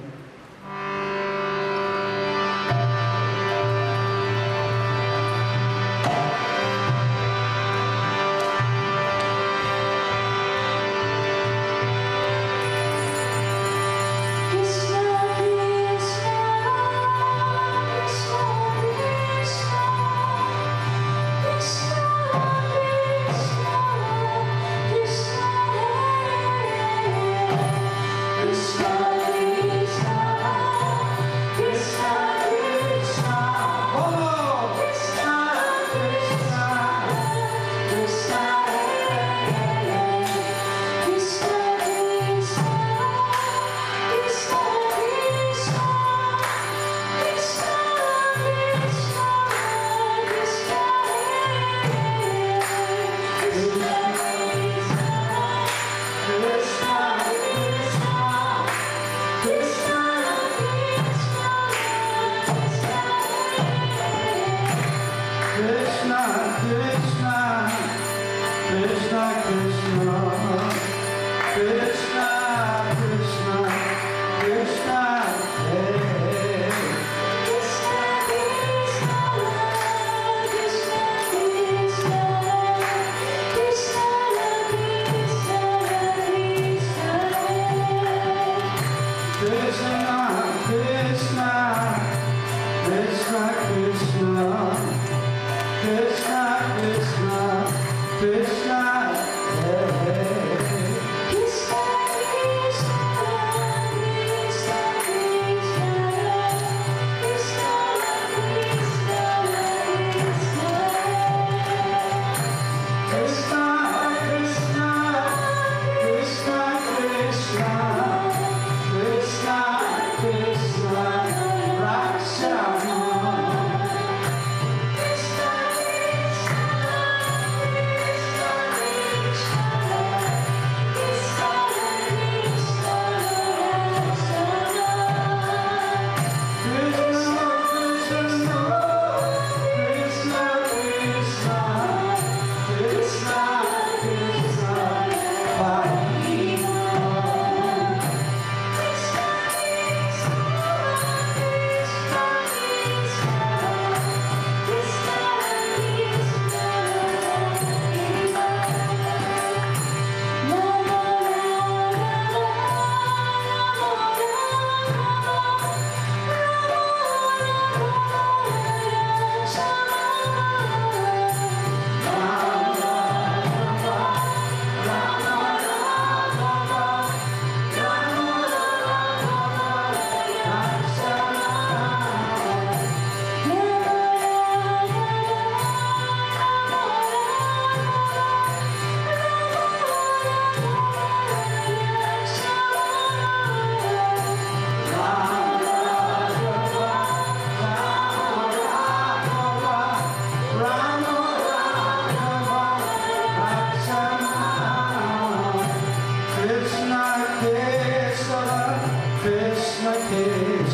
Krishna,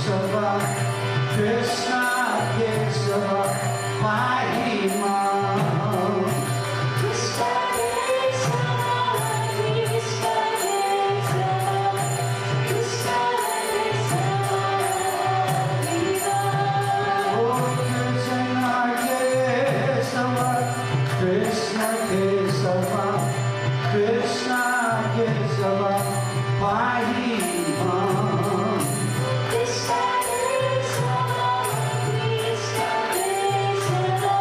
Kesava, Krishna Kesava, Mahima. Krishna Kesava, Krishna Kesava, Krishna Kesava, Mahima. Oh, Krishna Kesava, Krishna Kesava, Krishna Kesava, Mahima. Krishna Kesava, Krishna Kesava,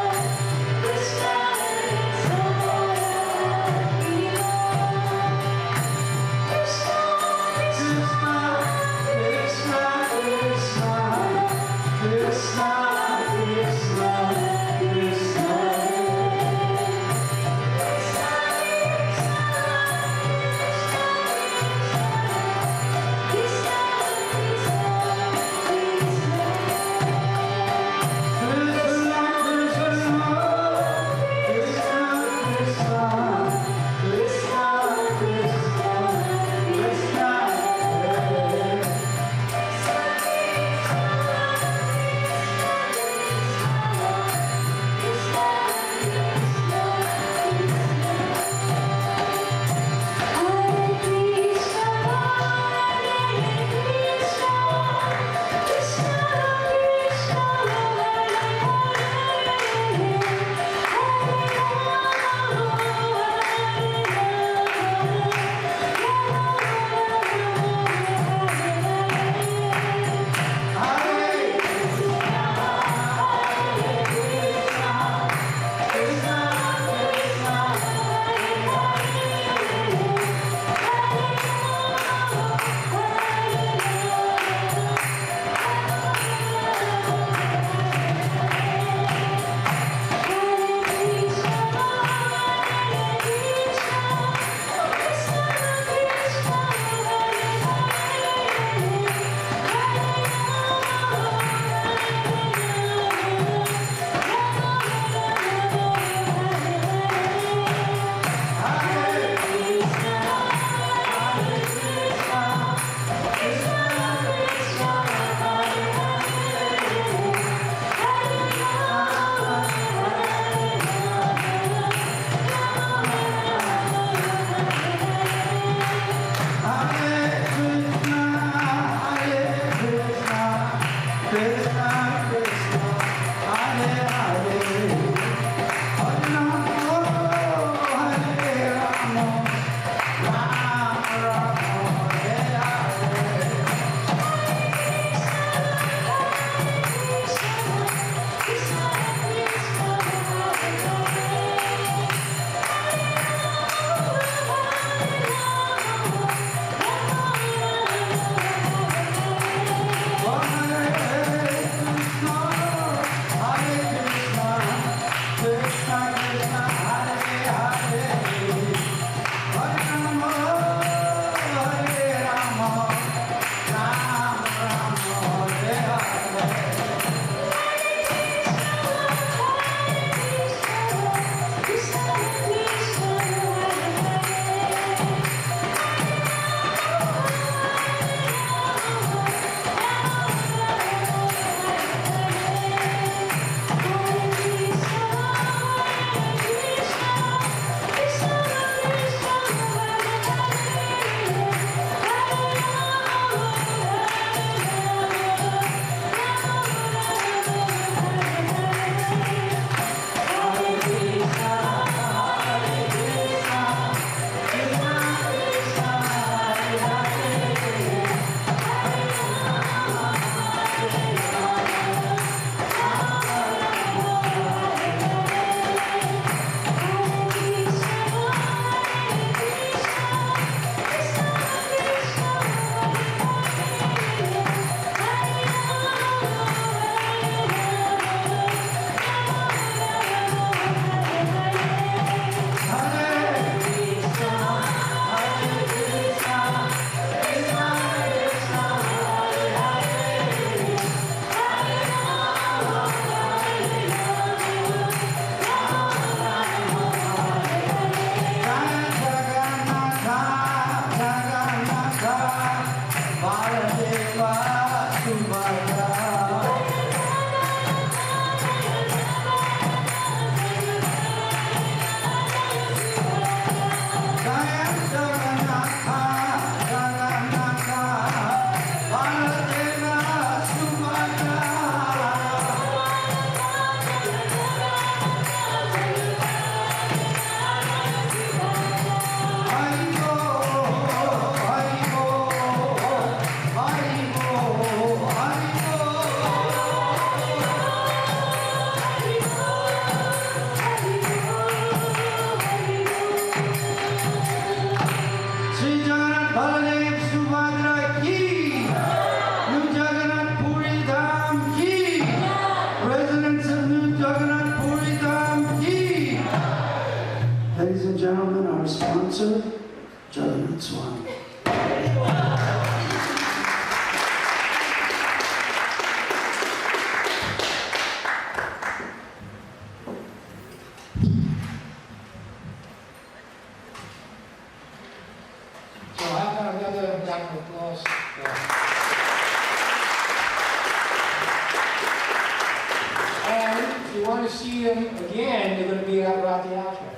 want to see them again, they're going to be out Rocky Altra.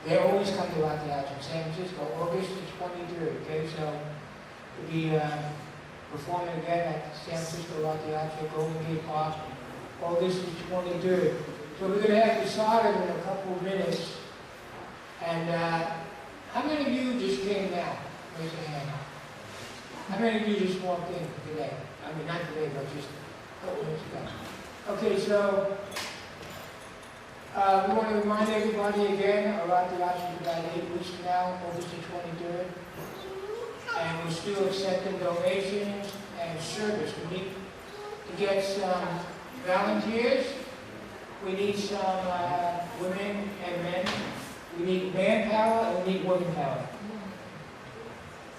They always come to Rocky Altra in San Francisco, August the 23rd. Okay, so we'll be performing again at San Francisco Rocky Altra, Golden Gate Park, August the 23rd. So we're going to have to start it in a couple of minutes. And how many of you just came now? Raise your hand. How many of you just walked in today? I mean, not today, but just a couple minutes ago. Okay, so we want to remind everybody again about the option about 8 weeks from now, August the 23rd. And we're still accepting donations and service. We need to get some volunteers. We need some women and men. We need manpower and we need women power.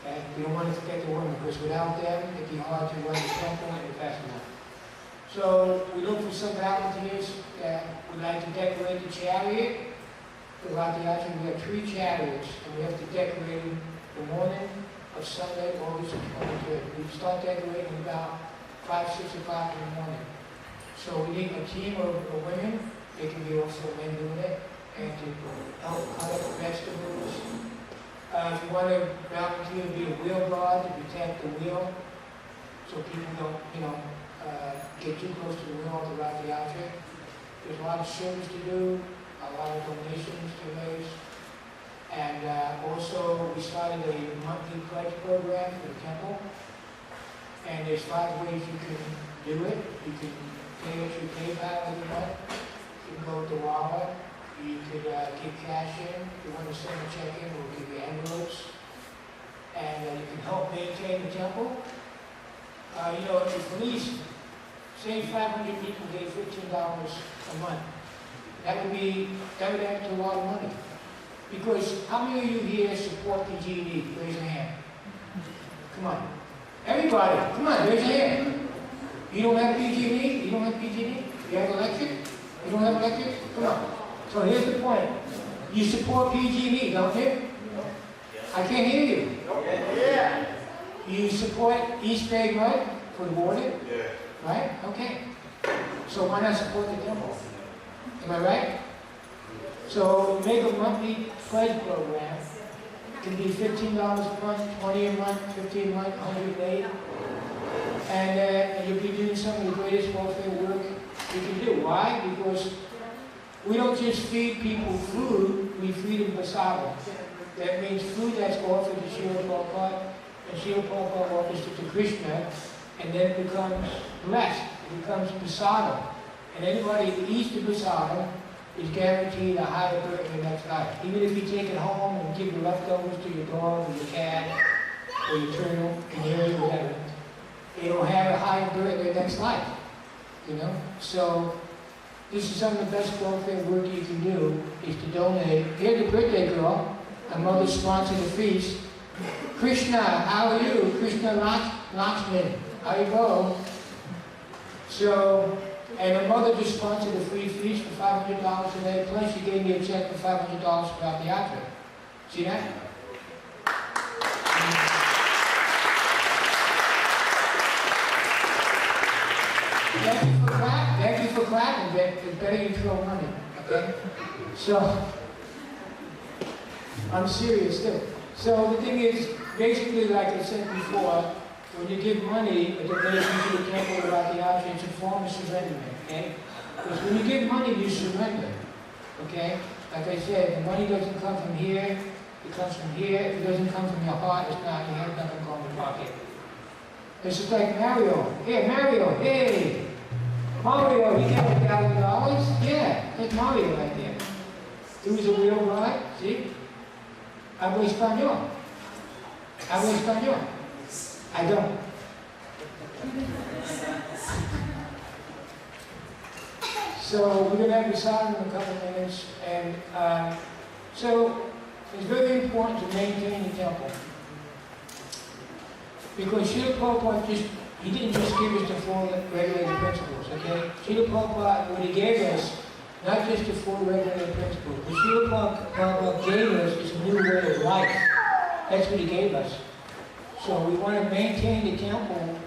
Okay? We don't want to forget the women because without them, it'd be hard to run the temple and the festival. So we look for some volunteers that would like to decorate the chariot. Throughout the altar, we have 3 chariots and we have to decorate them the morning of Sunday, August the 23rd. We start decorating about 5, 6 o'clock in the morning. So we need a team of women. They can be also men doing it. And to help cut up vegetables. If you want to volunteer to be a wheel guard to protect the wheel, so people don't, get too close to the wheel throughout the outfit. There's a lot of service to do, a lot of donations to raise, and also we started a monthly pledge program for the temple. And there's 5 ways you can do it. You can pay us your PayPal every month. You can go to the wallet. You could give cash in. If you want to send a check in, we'll give you envelopes. And you can help maintain the temple. If the police, say 500 people gave $15 a month, that would add to a lot of money. Because how many of you here support PG&E? Raise your hand. Come on. Everybody, come on, raise your hand. You don't have PG&E? You don't have PG&E? You have electric? You don't have electric? Come on. So here's the point. You support PG&E, don't you? I can't hear you. Yeah. You support East Bay Mud for the water? Yeah. Right? Okay. So why not support the temple? Am I right? So make a monthly pledge program. It can be $15 a month, $20 a month, $15 a month, $100 a day. And you'll be doing some of the greatest welfare work you can do. Why? Because we don't just feed people food, we feed them prasadam. That means food that's offered to Srila Prabhupada, and Srila Prabhupada offers it to Krishna, and then it becomes blessed, it becomes prasadam. And anybody who eats the prasadam is guaranteed a higher birth in the next life. Even if you take it home and give the leftovers to your dog or your cat or your turtle, canary, whatever, it'll have a higher birth in the next life. So this is some of the best welfare work you can do, is to donate. Here's the birthday girl. Her mother sponsored the feast. Krishna, how are you? Krishna Lakshman, how you go? So, and her mother just sponsored a free feast for $500 a day, plus she gave me a check for $500 throughout the outfit. See that? Thank you for clapping. It's better you throw money, okay? So, I'm serious too. So the thing is, basically, like I said before, when you give money, a donation to the temple about the object, it's a form of surrender, okay? Because when you give money, you surrender, okay? Like I said, the money doesn't come from here, it comes from here. If it doesn't come from your heart, it's not, your head's not going to go in your pocket. This is like Mario. Here, Mario, hey! Mario, he got $1,000? Yeah, that's Mario right there. He was a real guy, see? Hablo español. Hablo español. I don't. So we're going to have the song in a couple of minutes. And so it's very important to maintain the temple. Because Srila Prabhupada he didn't just give us the 4 regulated principles, okay? Srila Prabhupada, what he gave us, not just the 4 regulated principles, but Srila Prabhupada gave us is a new way of life. That's what he gave us. So we want to maintain the temple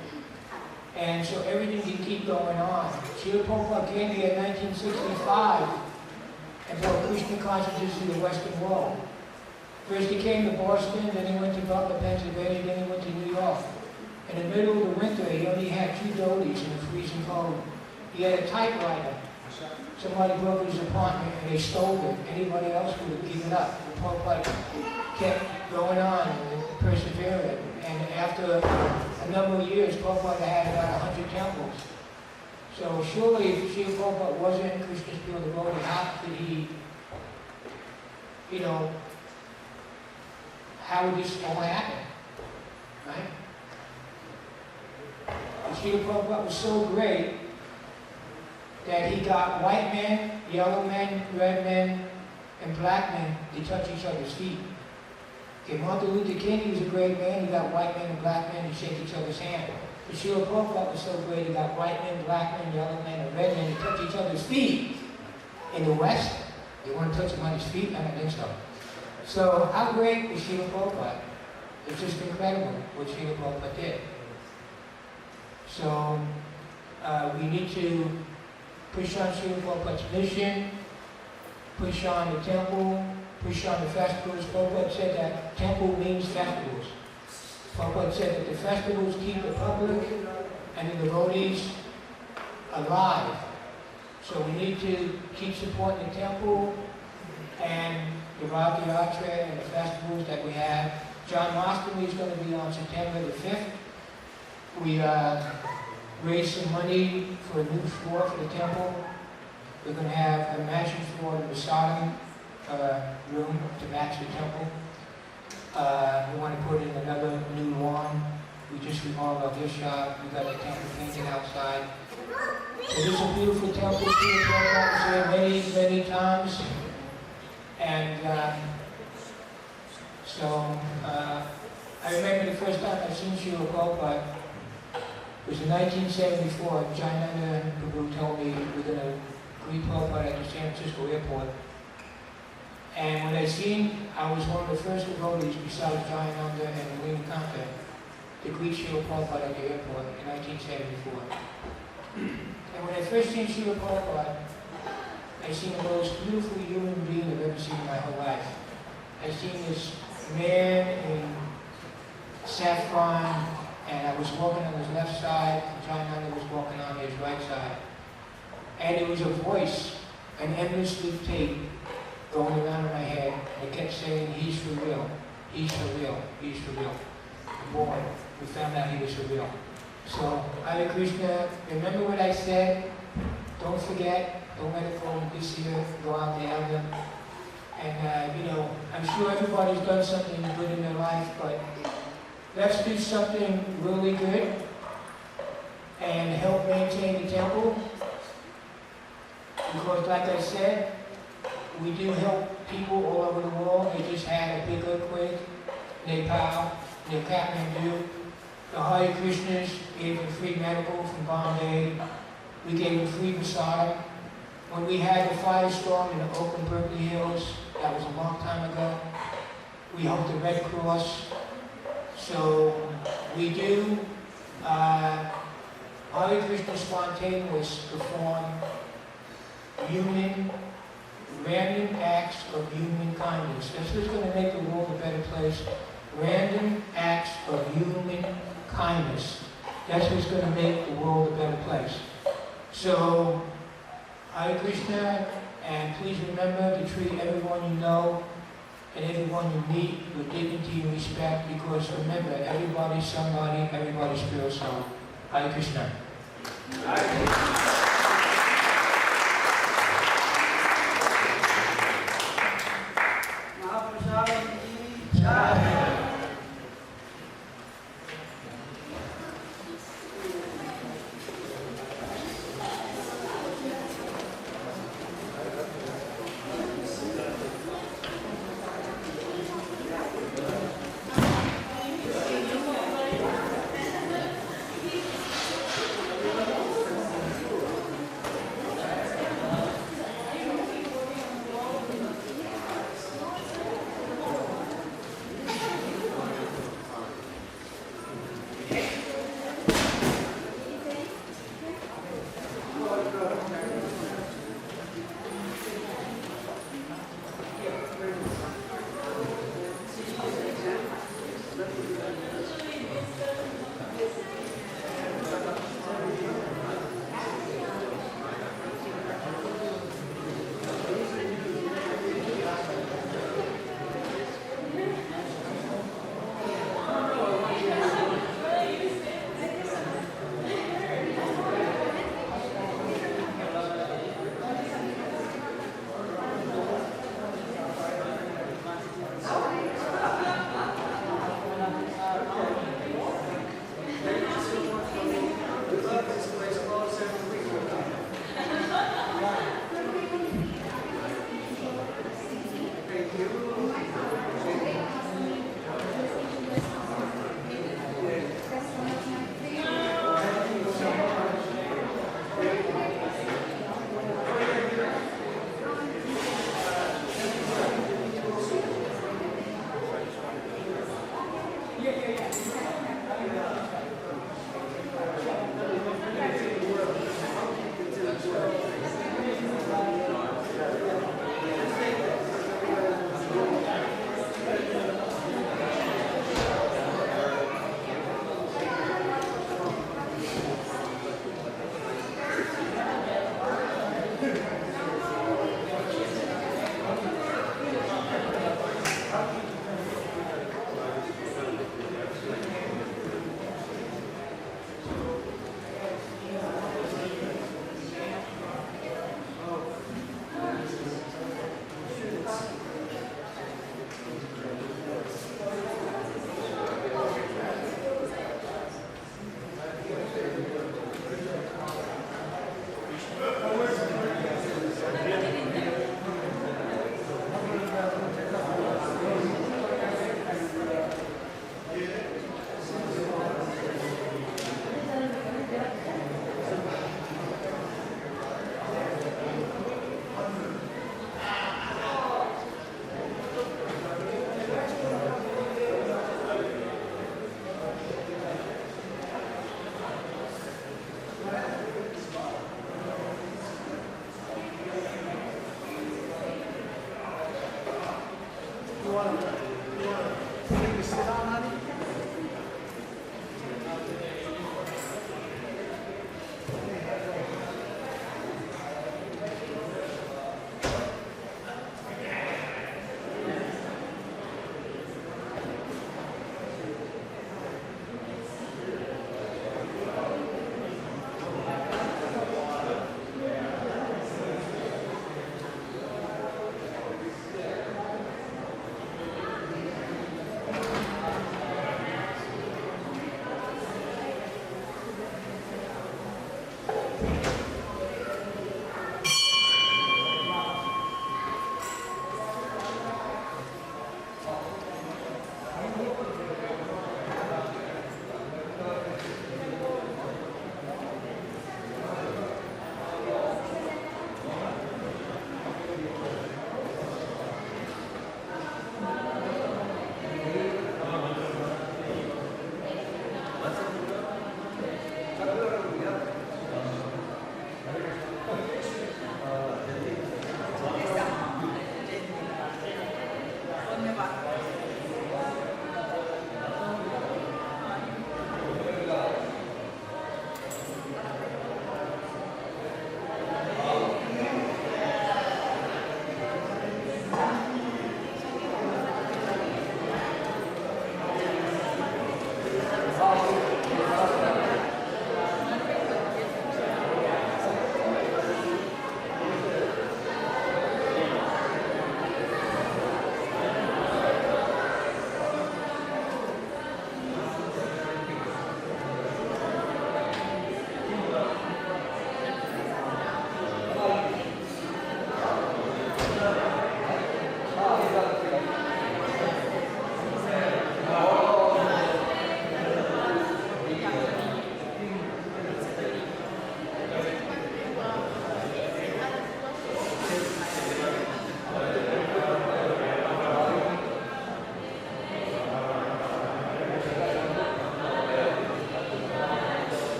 And so everything can keep going on. Srila Prabhupada came here in 1965 and brought Krishna consciousness to the Western world. First he came to Boston, then he went to Berkeley, Pennsylvania, then he went to New York. In the middle of the winter, he only had 2 dhoties in the freezing cold. He had a typewriter. Somebody broke his apartment and they stole it. Anybody else would have given up. The Prabhupada kept going on and persevering. And after a number of years, Prabhupada had about 100 temples. So surely if Srila Prabhupada wasn't Krishna's pure devotee, how could he, how would this all happen? Right? And Srila Prabhupada was so great that he got white men, yellow men, red men, and black men to touch each other's feet. Okay, Martin Luther King, he was a great man, he got white men and black men to shake each other's hand. But Srila Prabhupada was so great, he got white men, black men, yellow men, and red men to touch each other's feet. In the West, they want to touch somebody's feet? I don't think so. So how great was Srila Prabhupada? It's just incredible what Srila Prabhupada did. So we need to push on Srila Prabhupada's mission, push on the temple, push on the festivals. Prabhupada said that temple means festivals. Prabhupada said that the festivals keep the public and the devotees alive. So we need to keep supporting the temple and the Bhakti Yatra and the festivals that we have. John Mastami is going to be on September the 5th. We raised some money for a new floor for the temple. We're going to have a matching floor in the Prasadam room to match the temple. We want to put in another new lawn. We just remodeled our gift shop. We got the temple painted outside. So this is a beautiful temple. Srila Prabhupada was here many, many times. And I remember the first time I seen Srila Prabhupada was in 1974. Jayananda Prabhu told me we're going to greet Prabhupada at the San Francisco airport. And when I seen, I was one of the first devotees besides Jayananda and William Kanta to greet Srila Prabhupada at the airport in 1974. And when I first seen Srila Prabhupada, I seen the most beautiful human being I've ever seen in my whole life. I seen this man in saffron, and I was walking on his left side, and Jayananda was walking on his right side. And it was a voice, an endless loop tape, going around in my head. It kept saying, he's for real, he's for real, he's for real. Boy, we found out he was for real. So, Hare Krishna, remember what I said? Don't forget, don't let it go this year, go out there. And, I'm sure everybody's done something good in their life, but let's do something really good and help maintain the temple. Because like I said, we do help people all over the world. They just had a big earthquake, Nepal, near Kathmandu. The Hare Krishnas gave them free medical from Bombay. We gave them free prasadam. When we had the firestorm in the Oakland Berkeley Hills, that was a long time ago, we helped the Red Cross. So we do Hare Krishna spontaneous perform random acts of human kindness. That's what's going to make the world a better place. Random acts of human kindness. That's what's going to make the world a better place. So, Hare Krishna, and please remember to treat everyone you know and everyone you meet with dignity and respect, because remember, everybody's somebody, everybody's spiritual. Hare Krishna. Hare Krishna.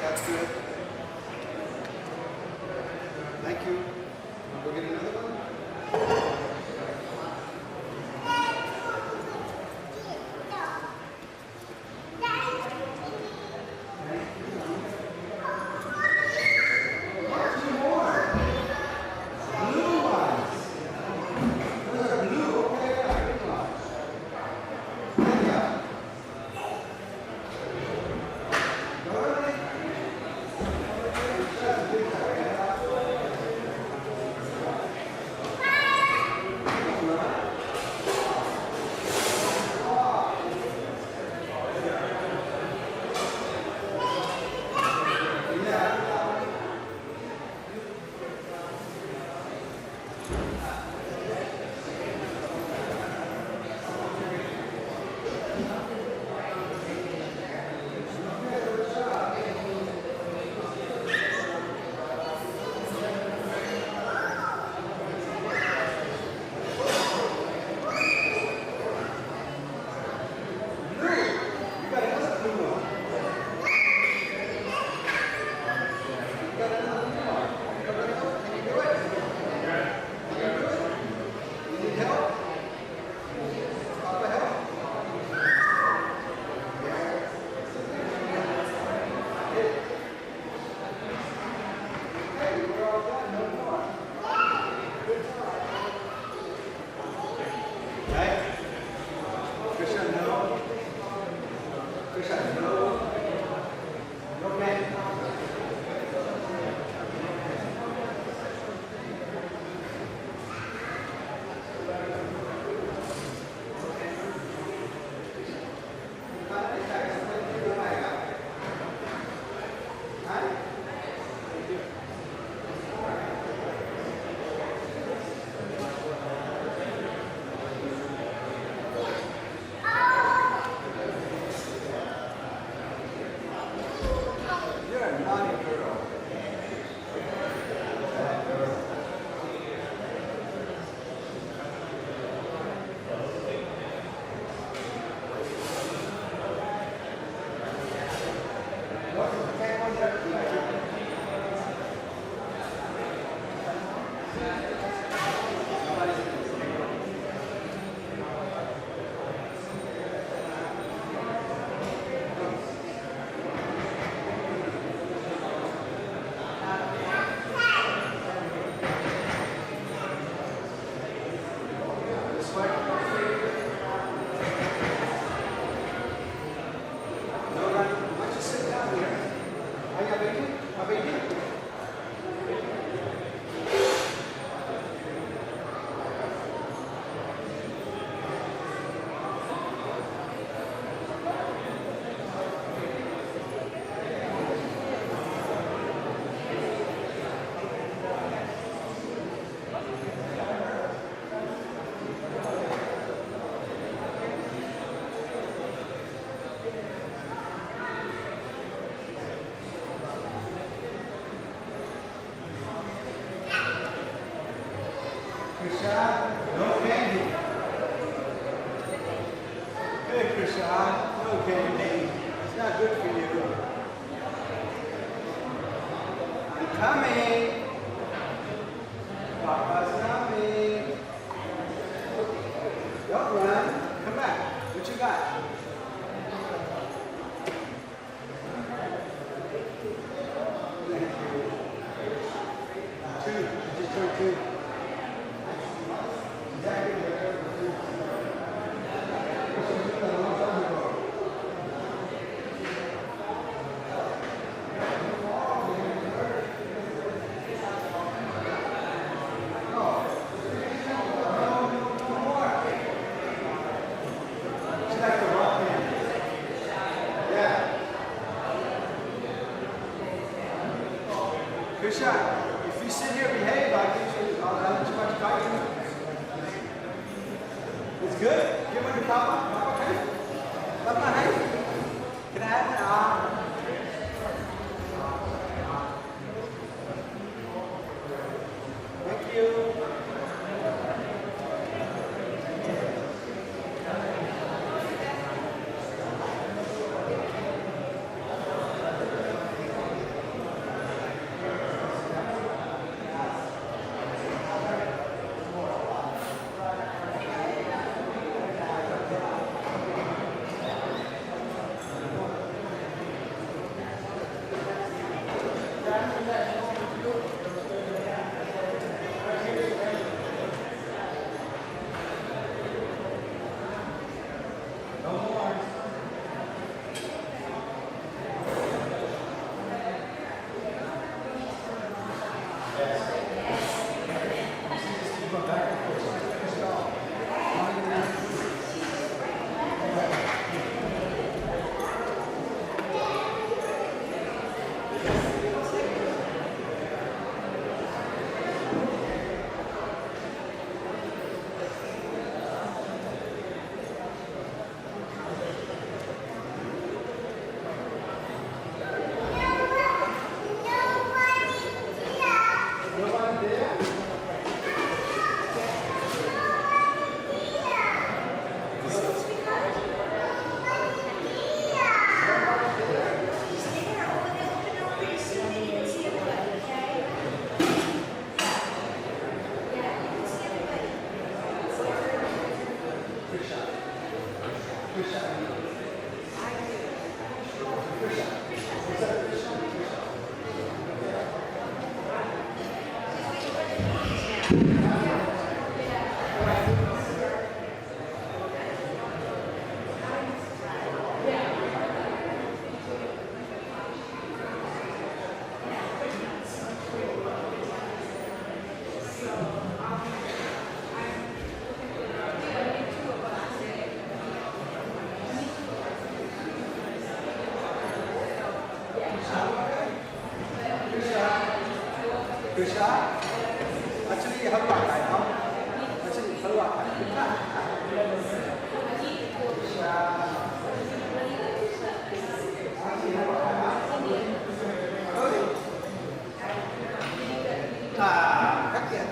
That's good. Thank you. We'll get another one. Two more. Blue ones. Those are blue. Okay, yeah, good one. Yeah. Good. भैया बैठिए, हाँ बैठिए। Krishna, no candy. Good, Krishna, no candy. It's not good for you. I'm coming. Papa's coming. Don't run. Come back. What you got? Two. Just turned two. Krishna, if you sit here and behave like this, I'll let you much fight you. It's good. Give one to Papa. Papa, hey. Papa, hey. Can I have an arm? Thank you. Krishna, actually, how do I type now? Actually, how do I type? Cắt kìa.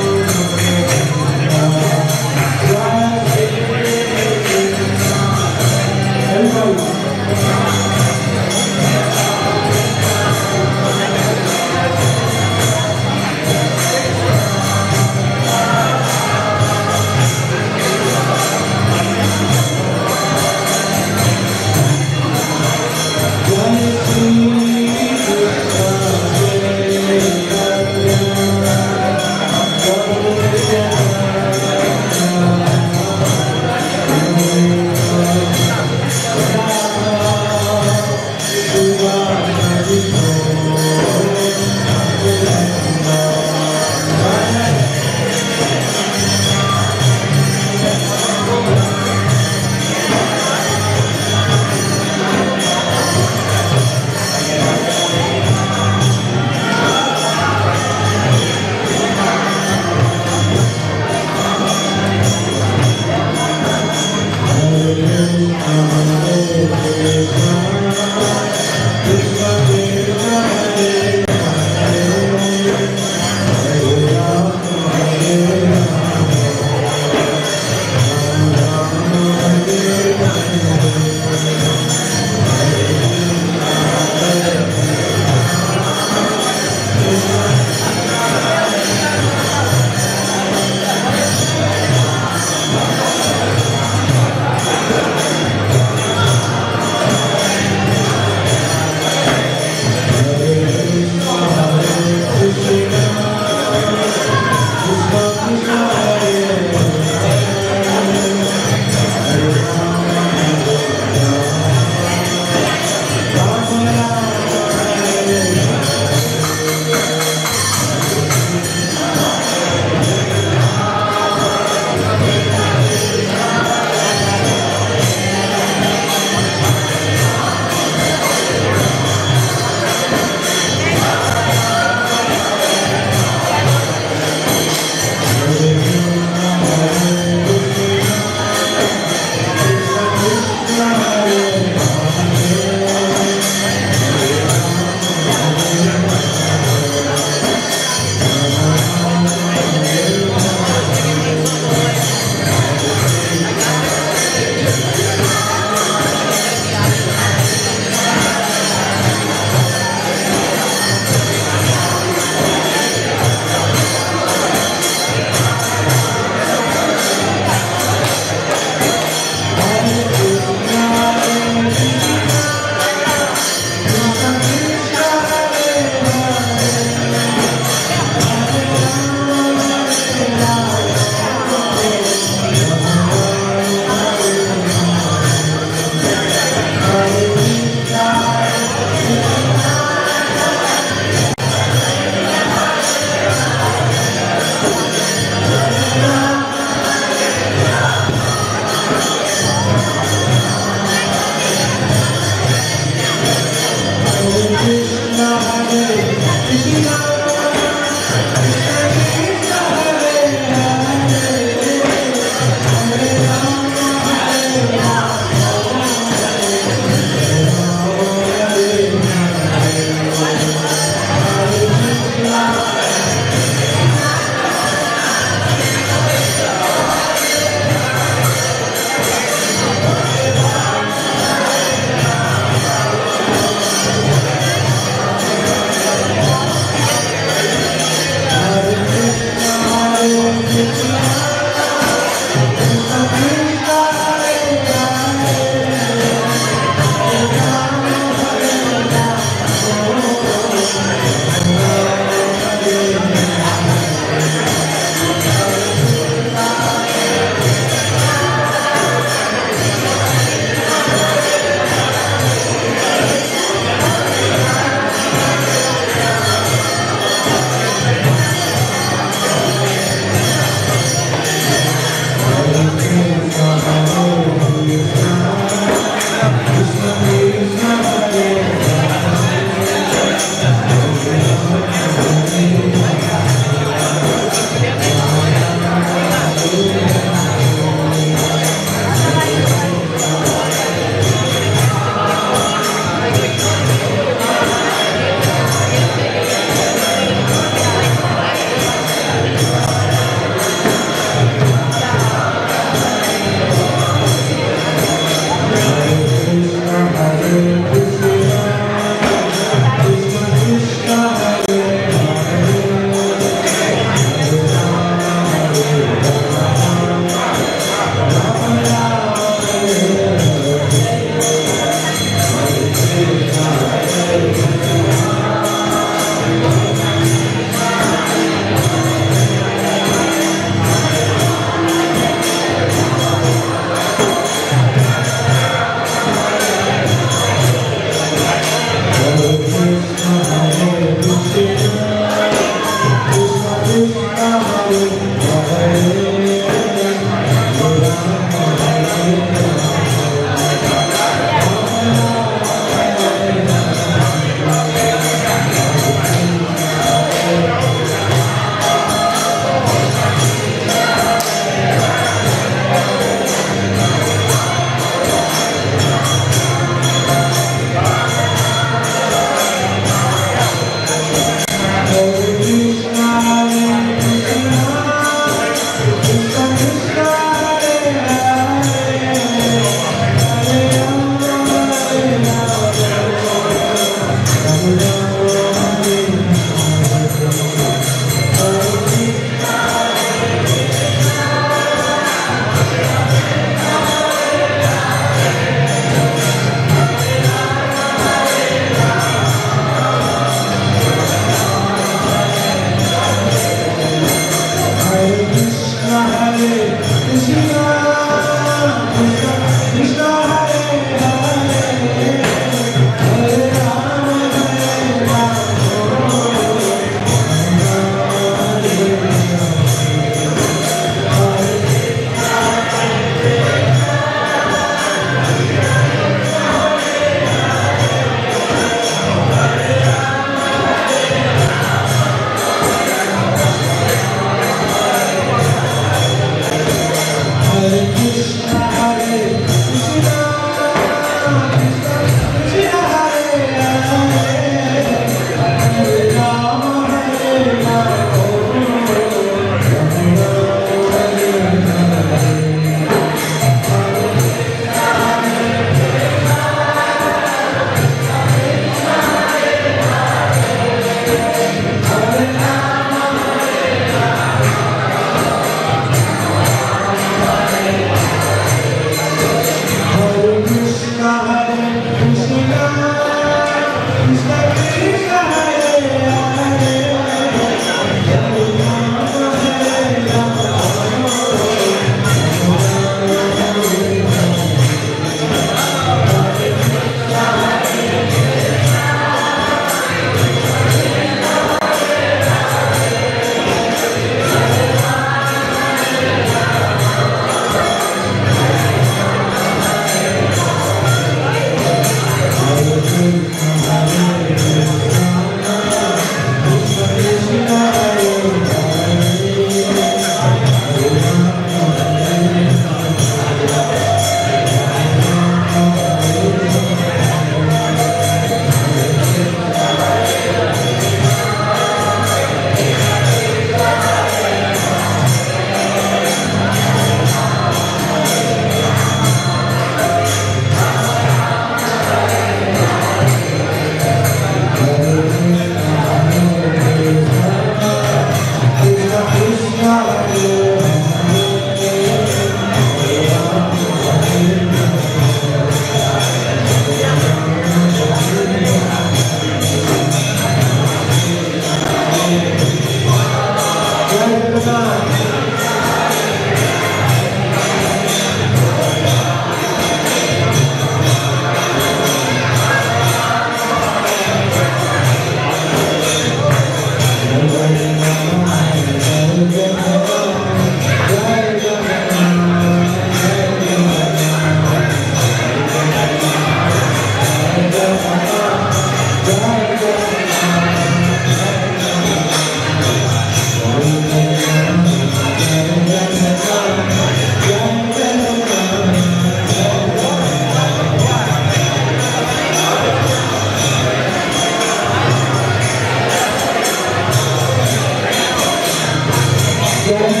Thank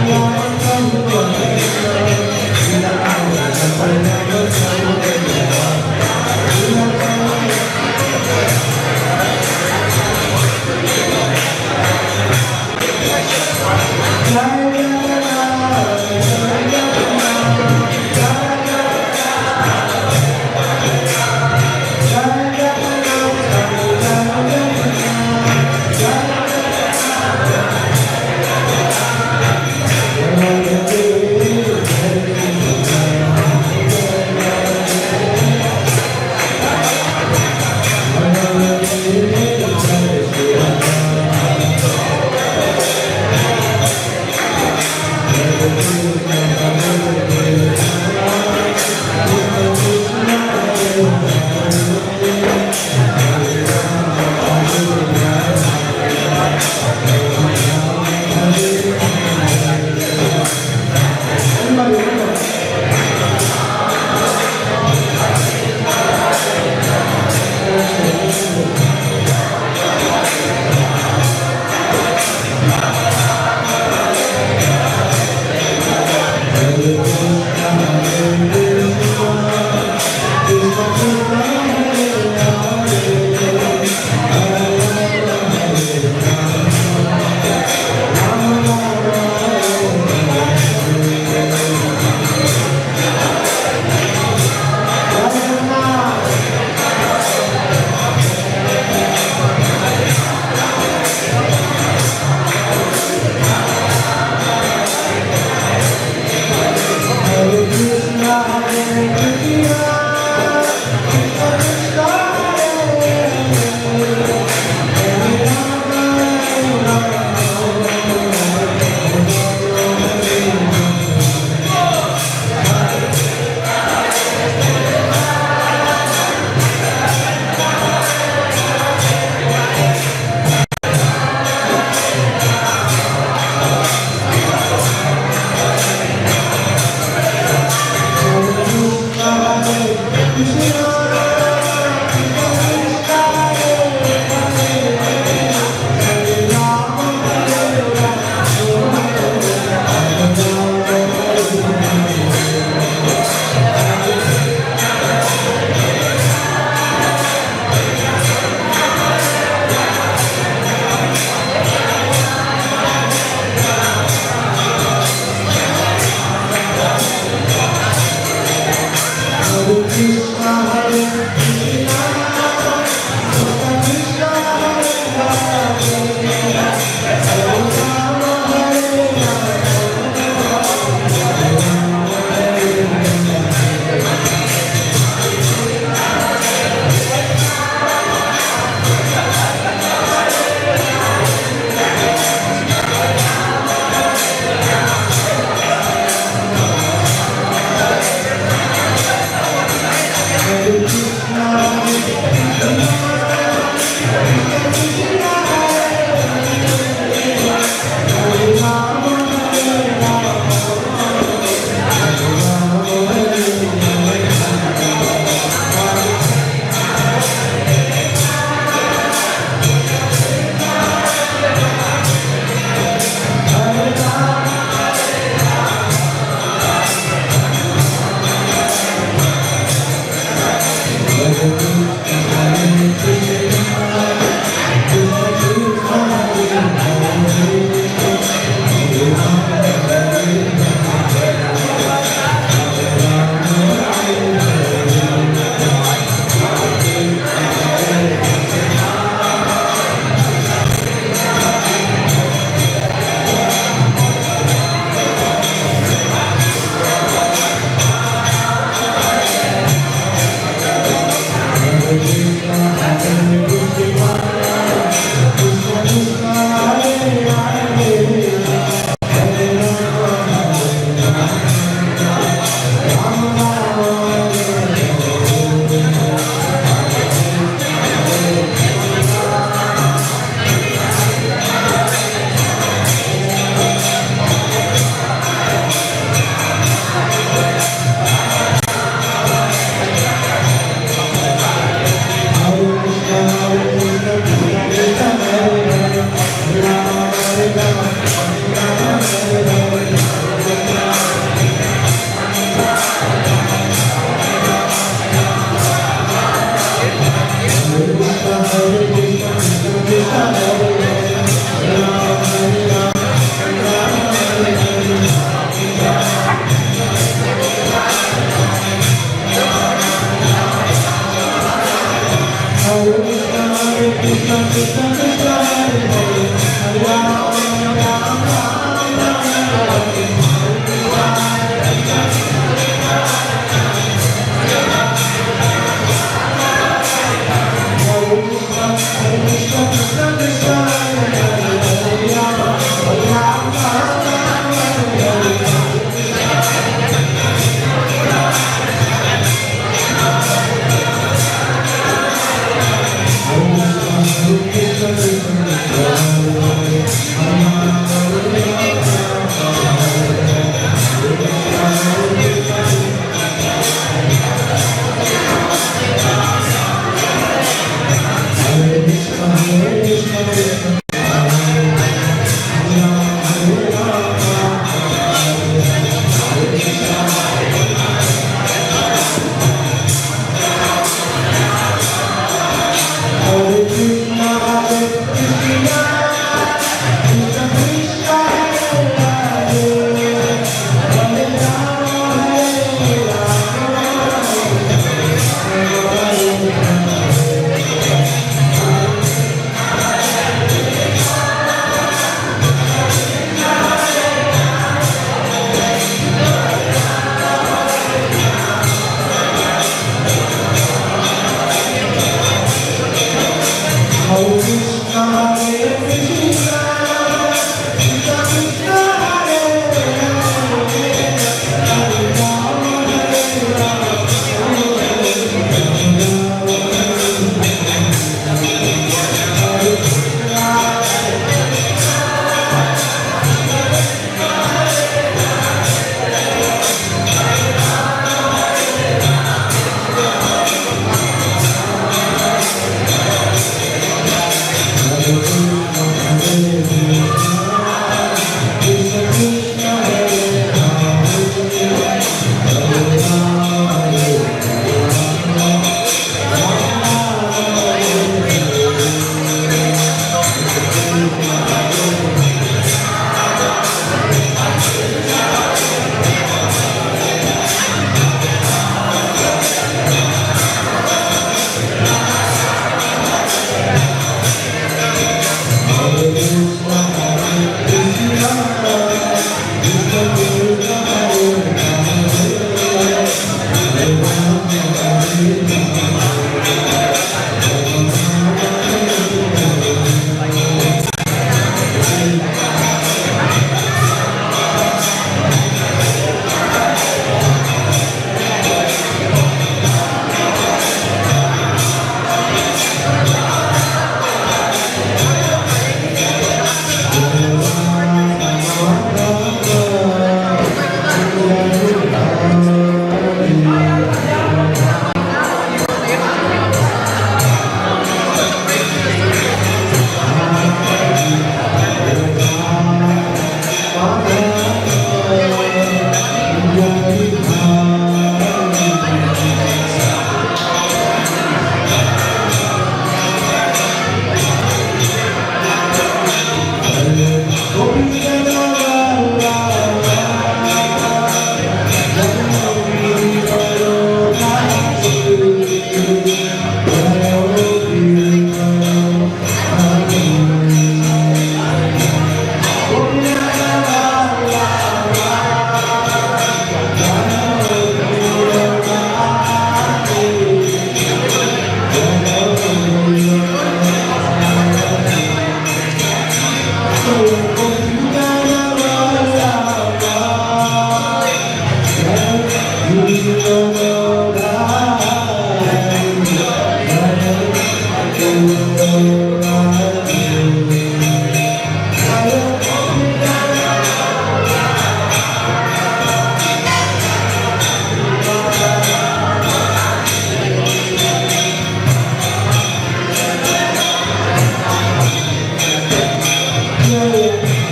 you.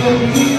Thank you.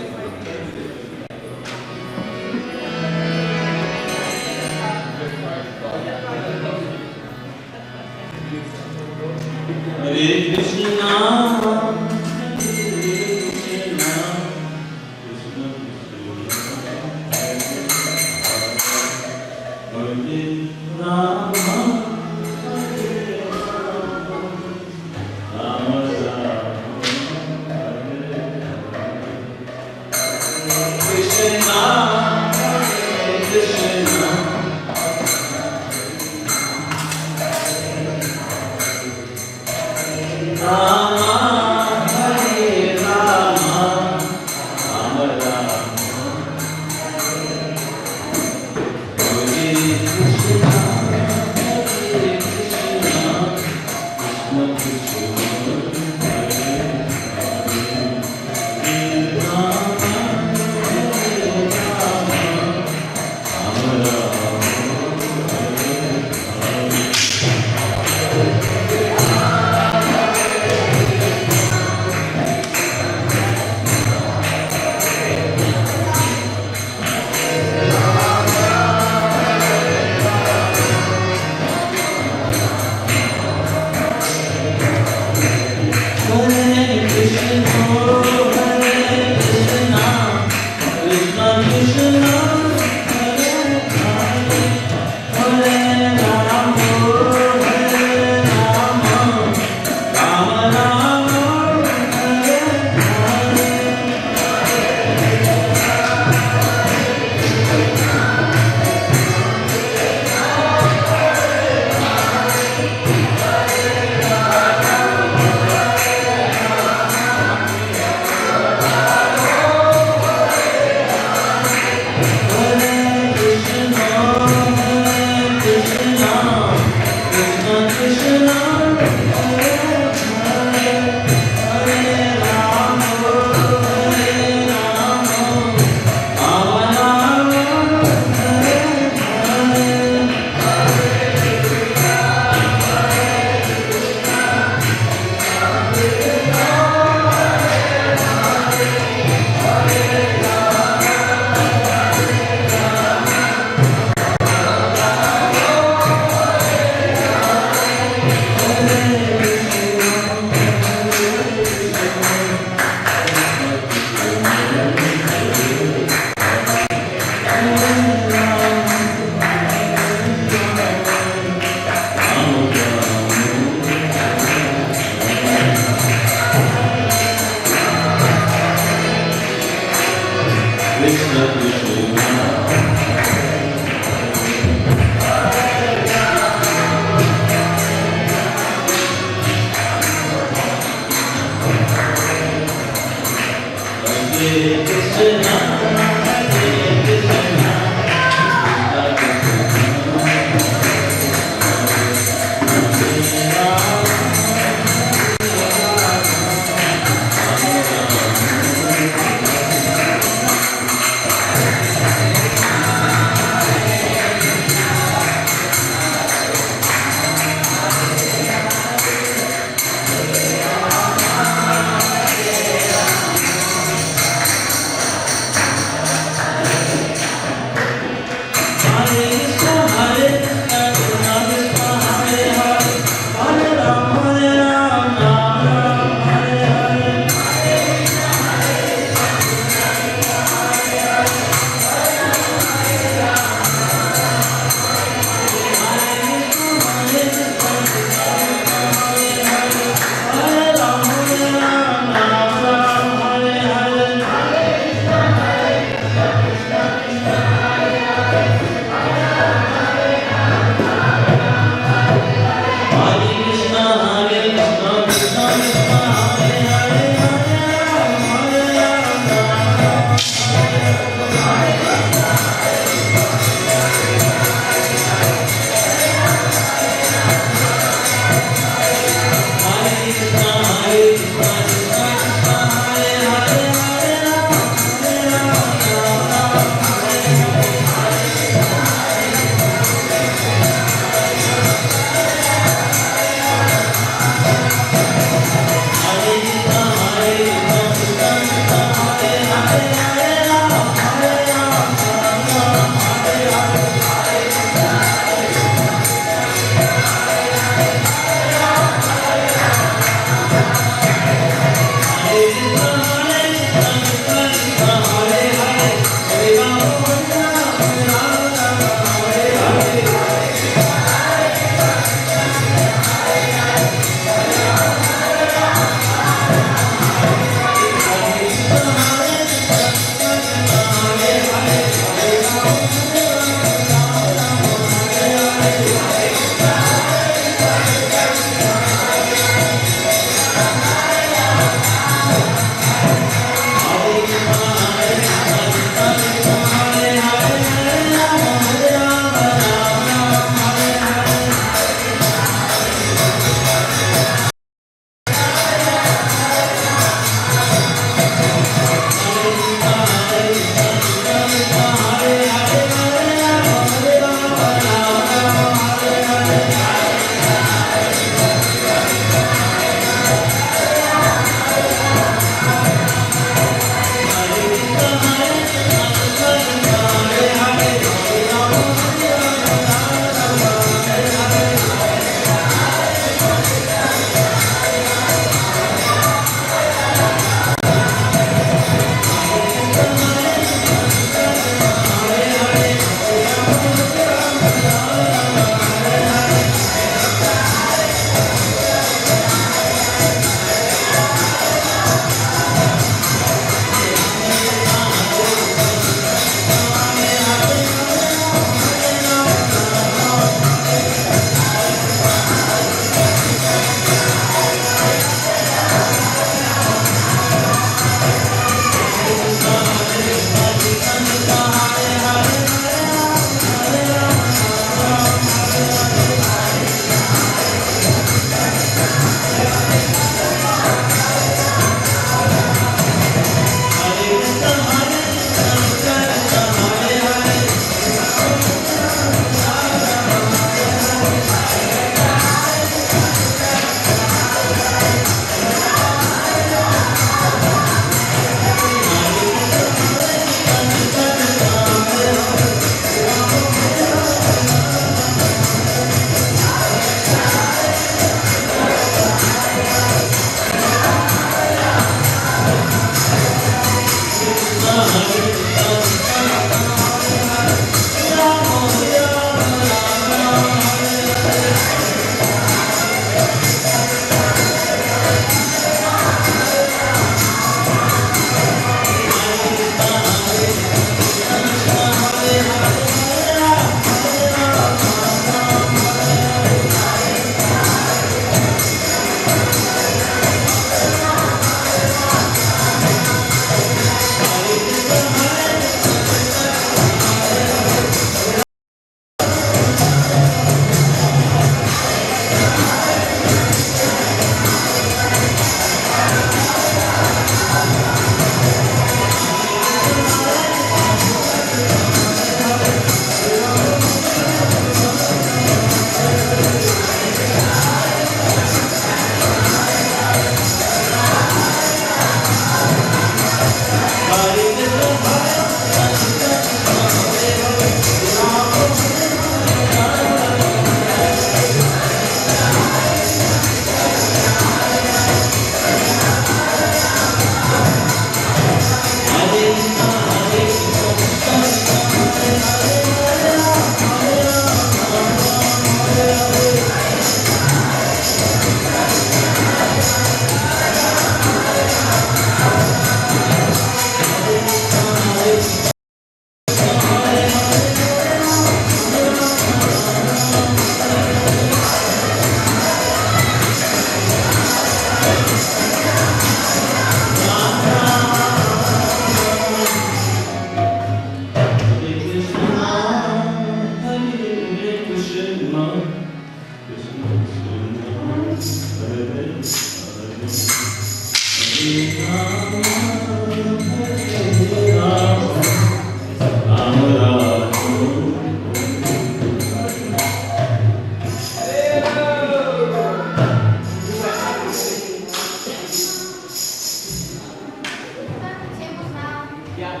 Yeah.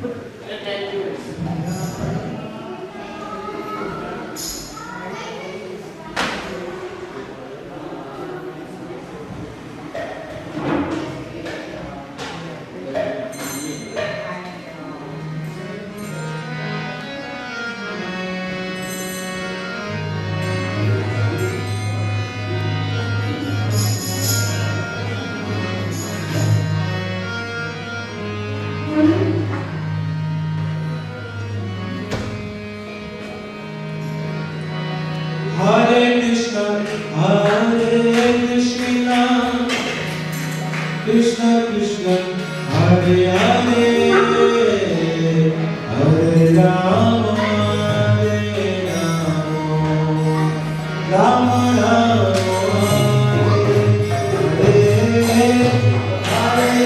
And then do it. Hare Krishna, Krishna Krishna, Hare Hare, Hare Rama, Hare Rama, Rama Rama, Hare Hare, Hare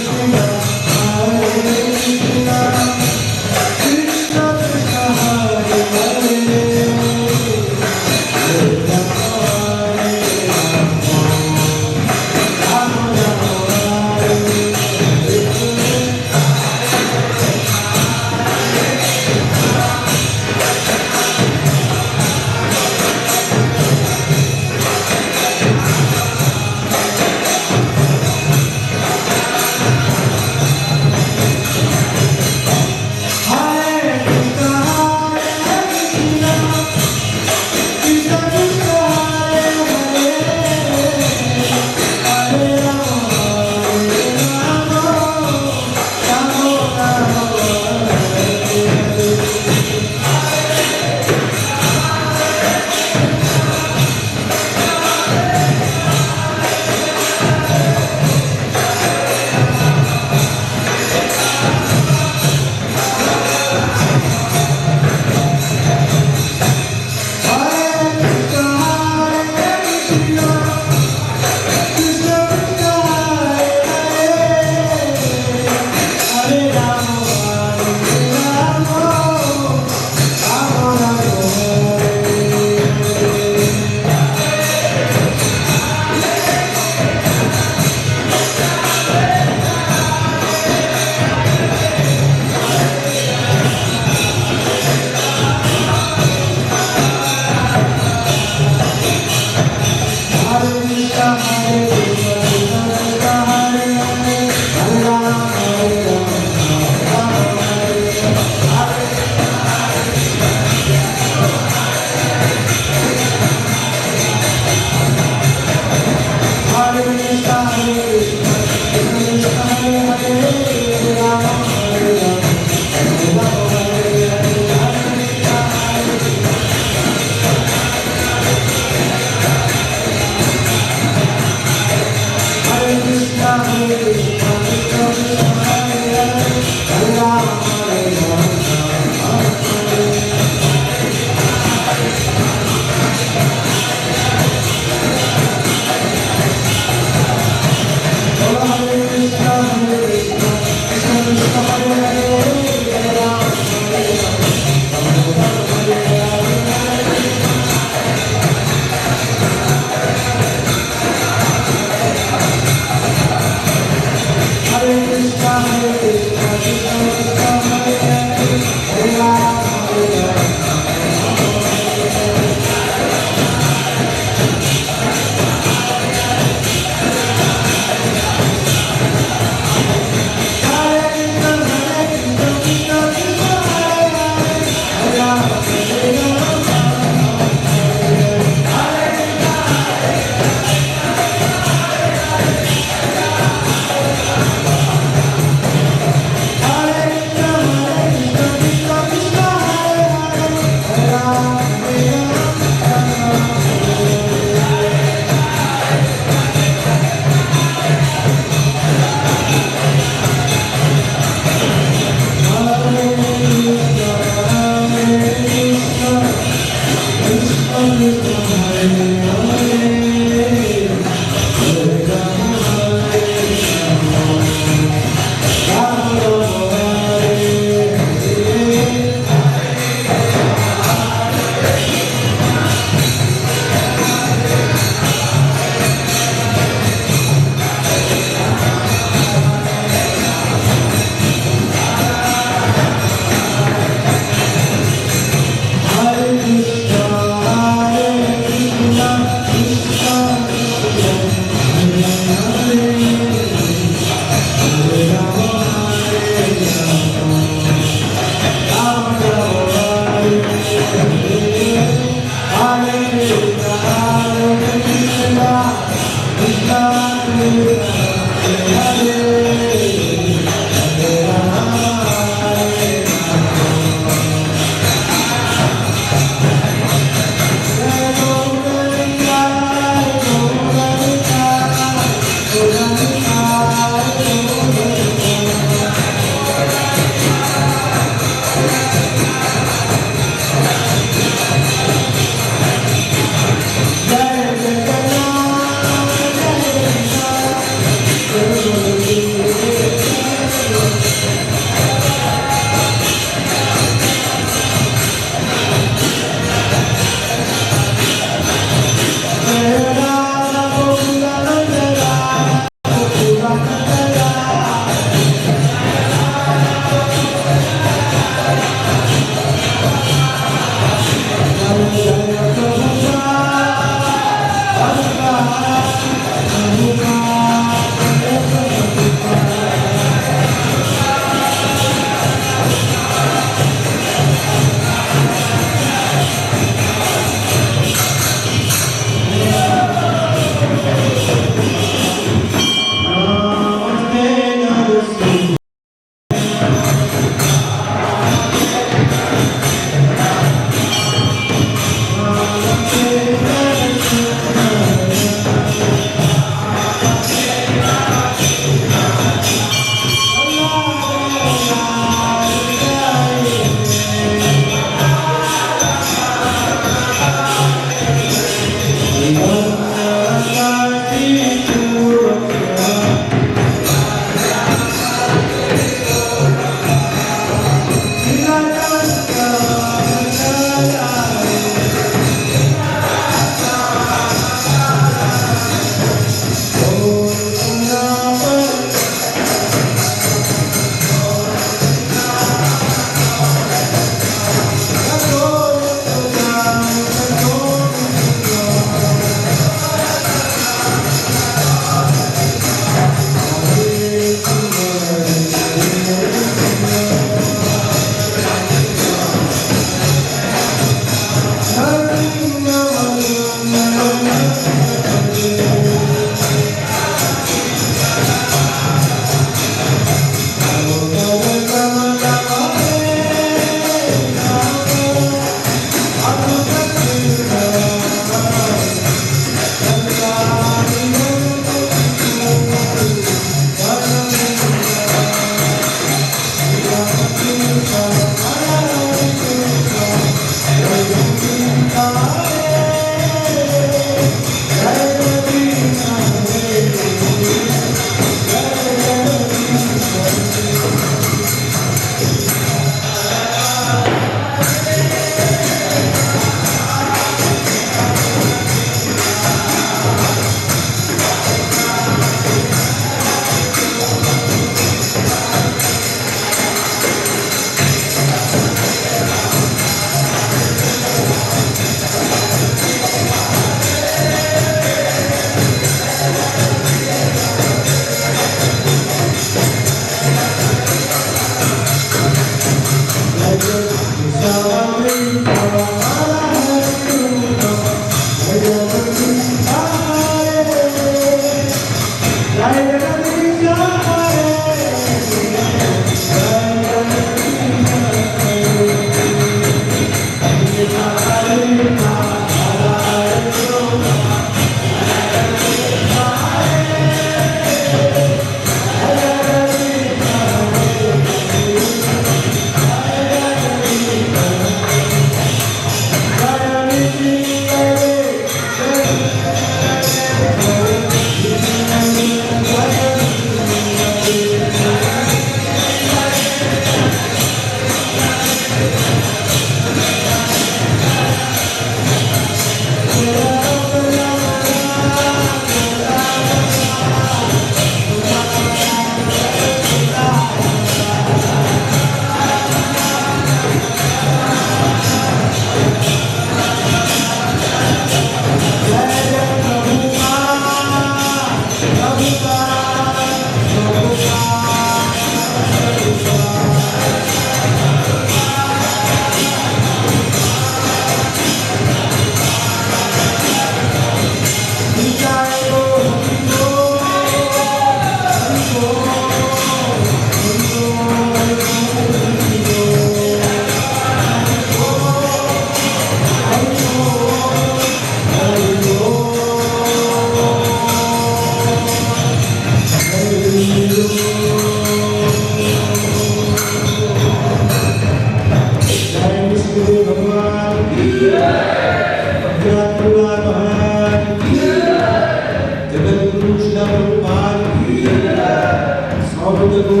Next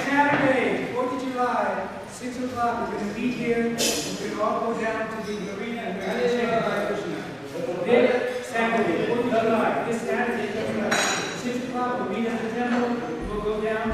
Saturday, 4th of July, 6 o'clock, we're going to meet here. We're going to all go down to the arena and we're going to say goodbye to Krishna. This Saturday, 4th of July, this Saturday, 6 o'clock, we'll meet at the temple. We'll go down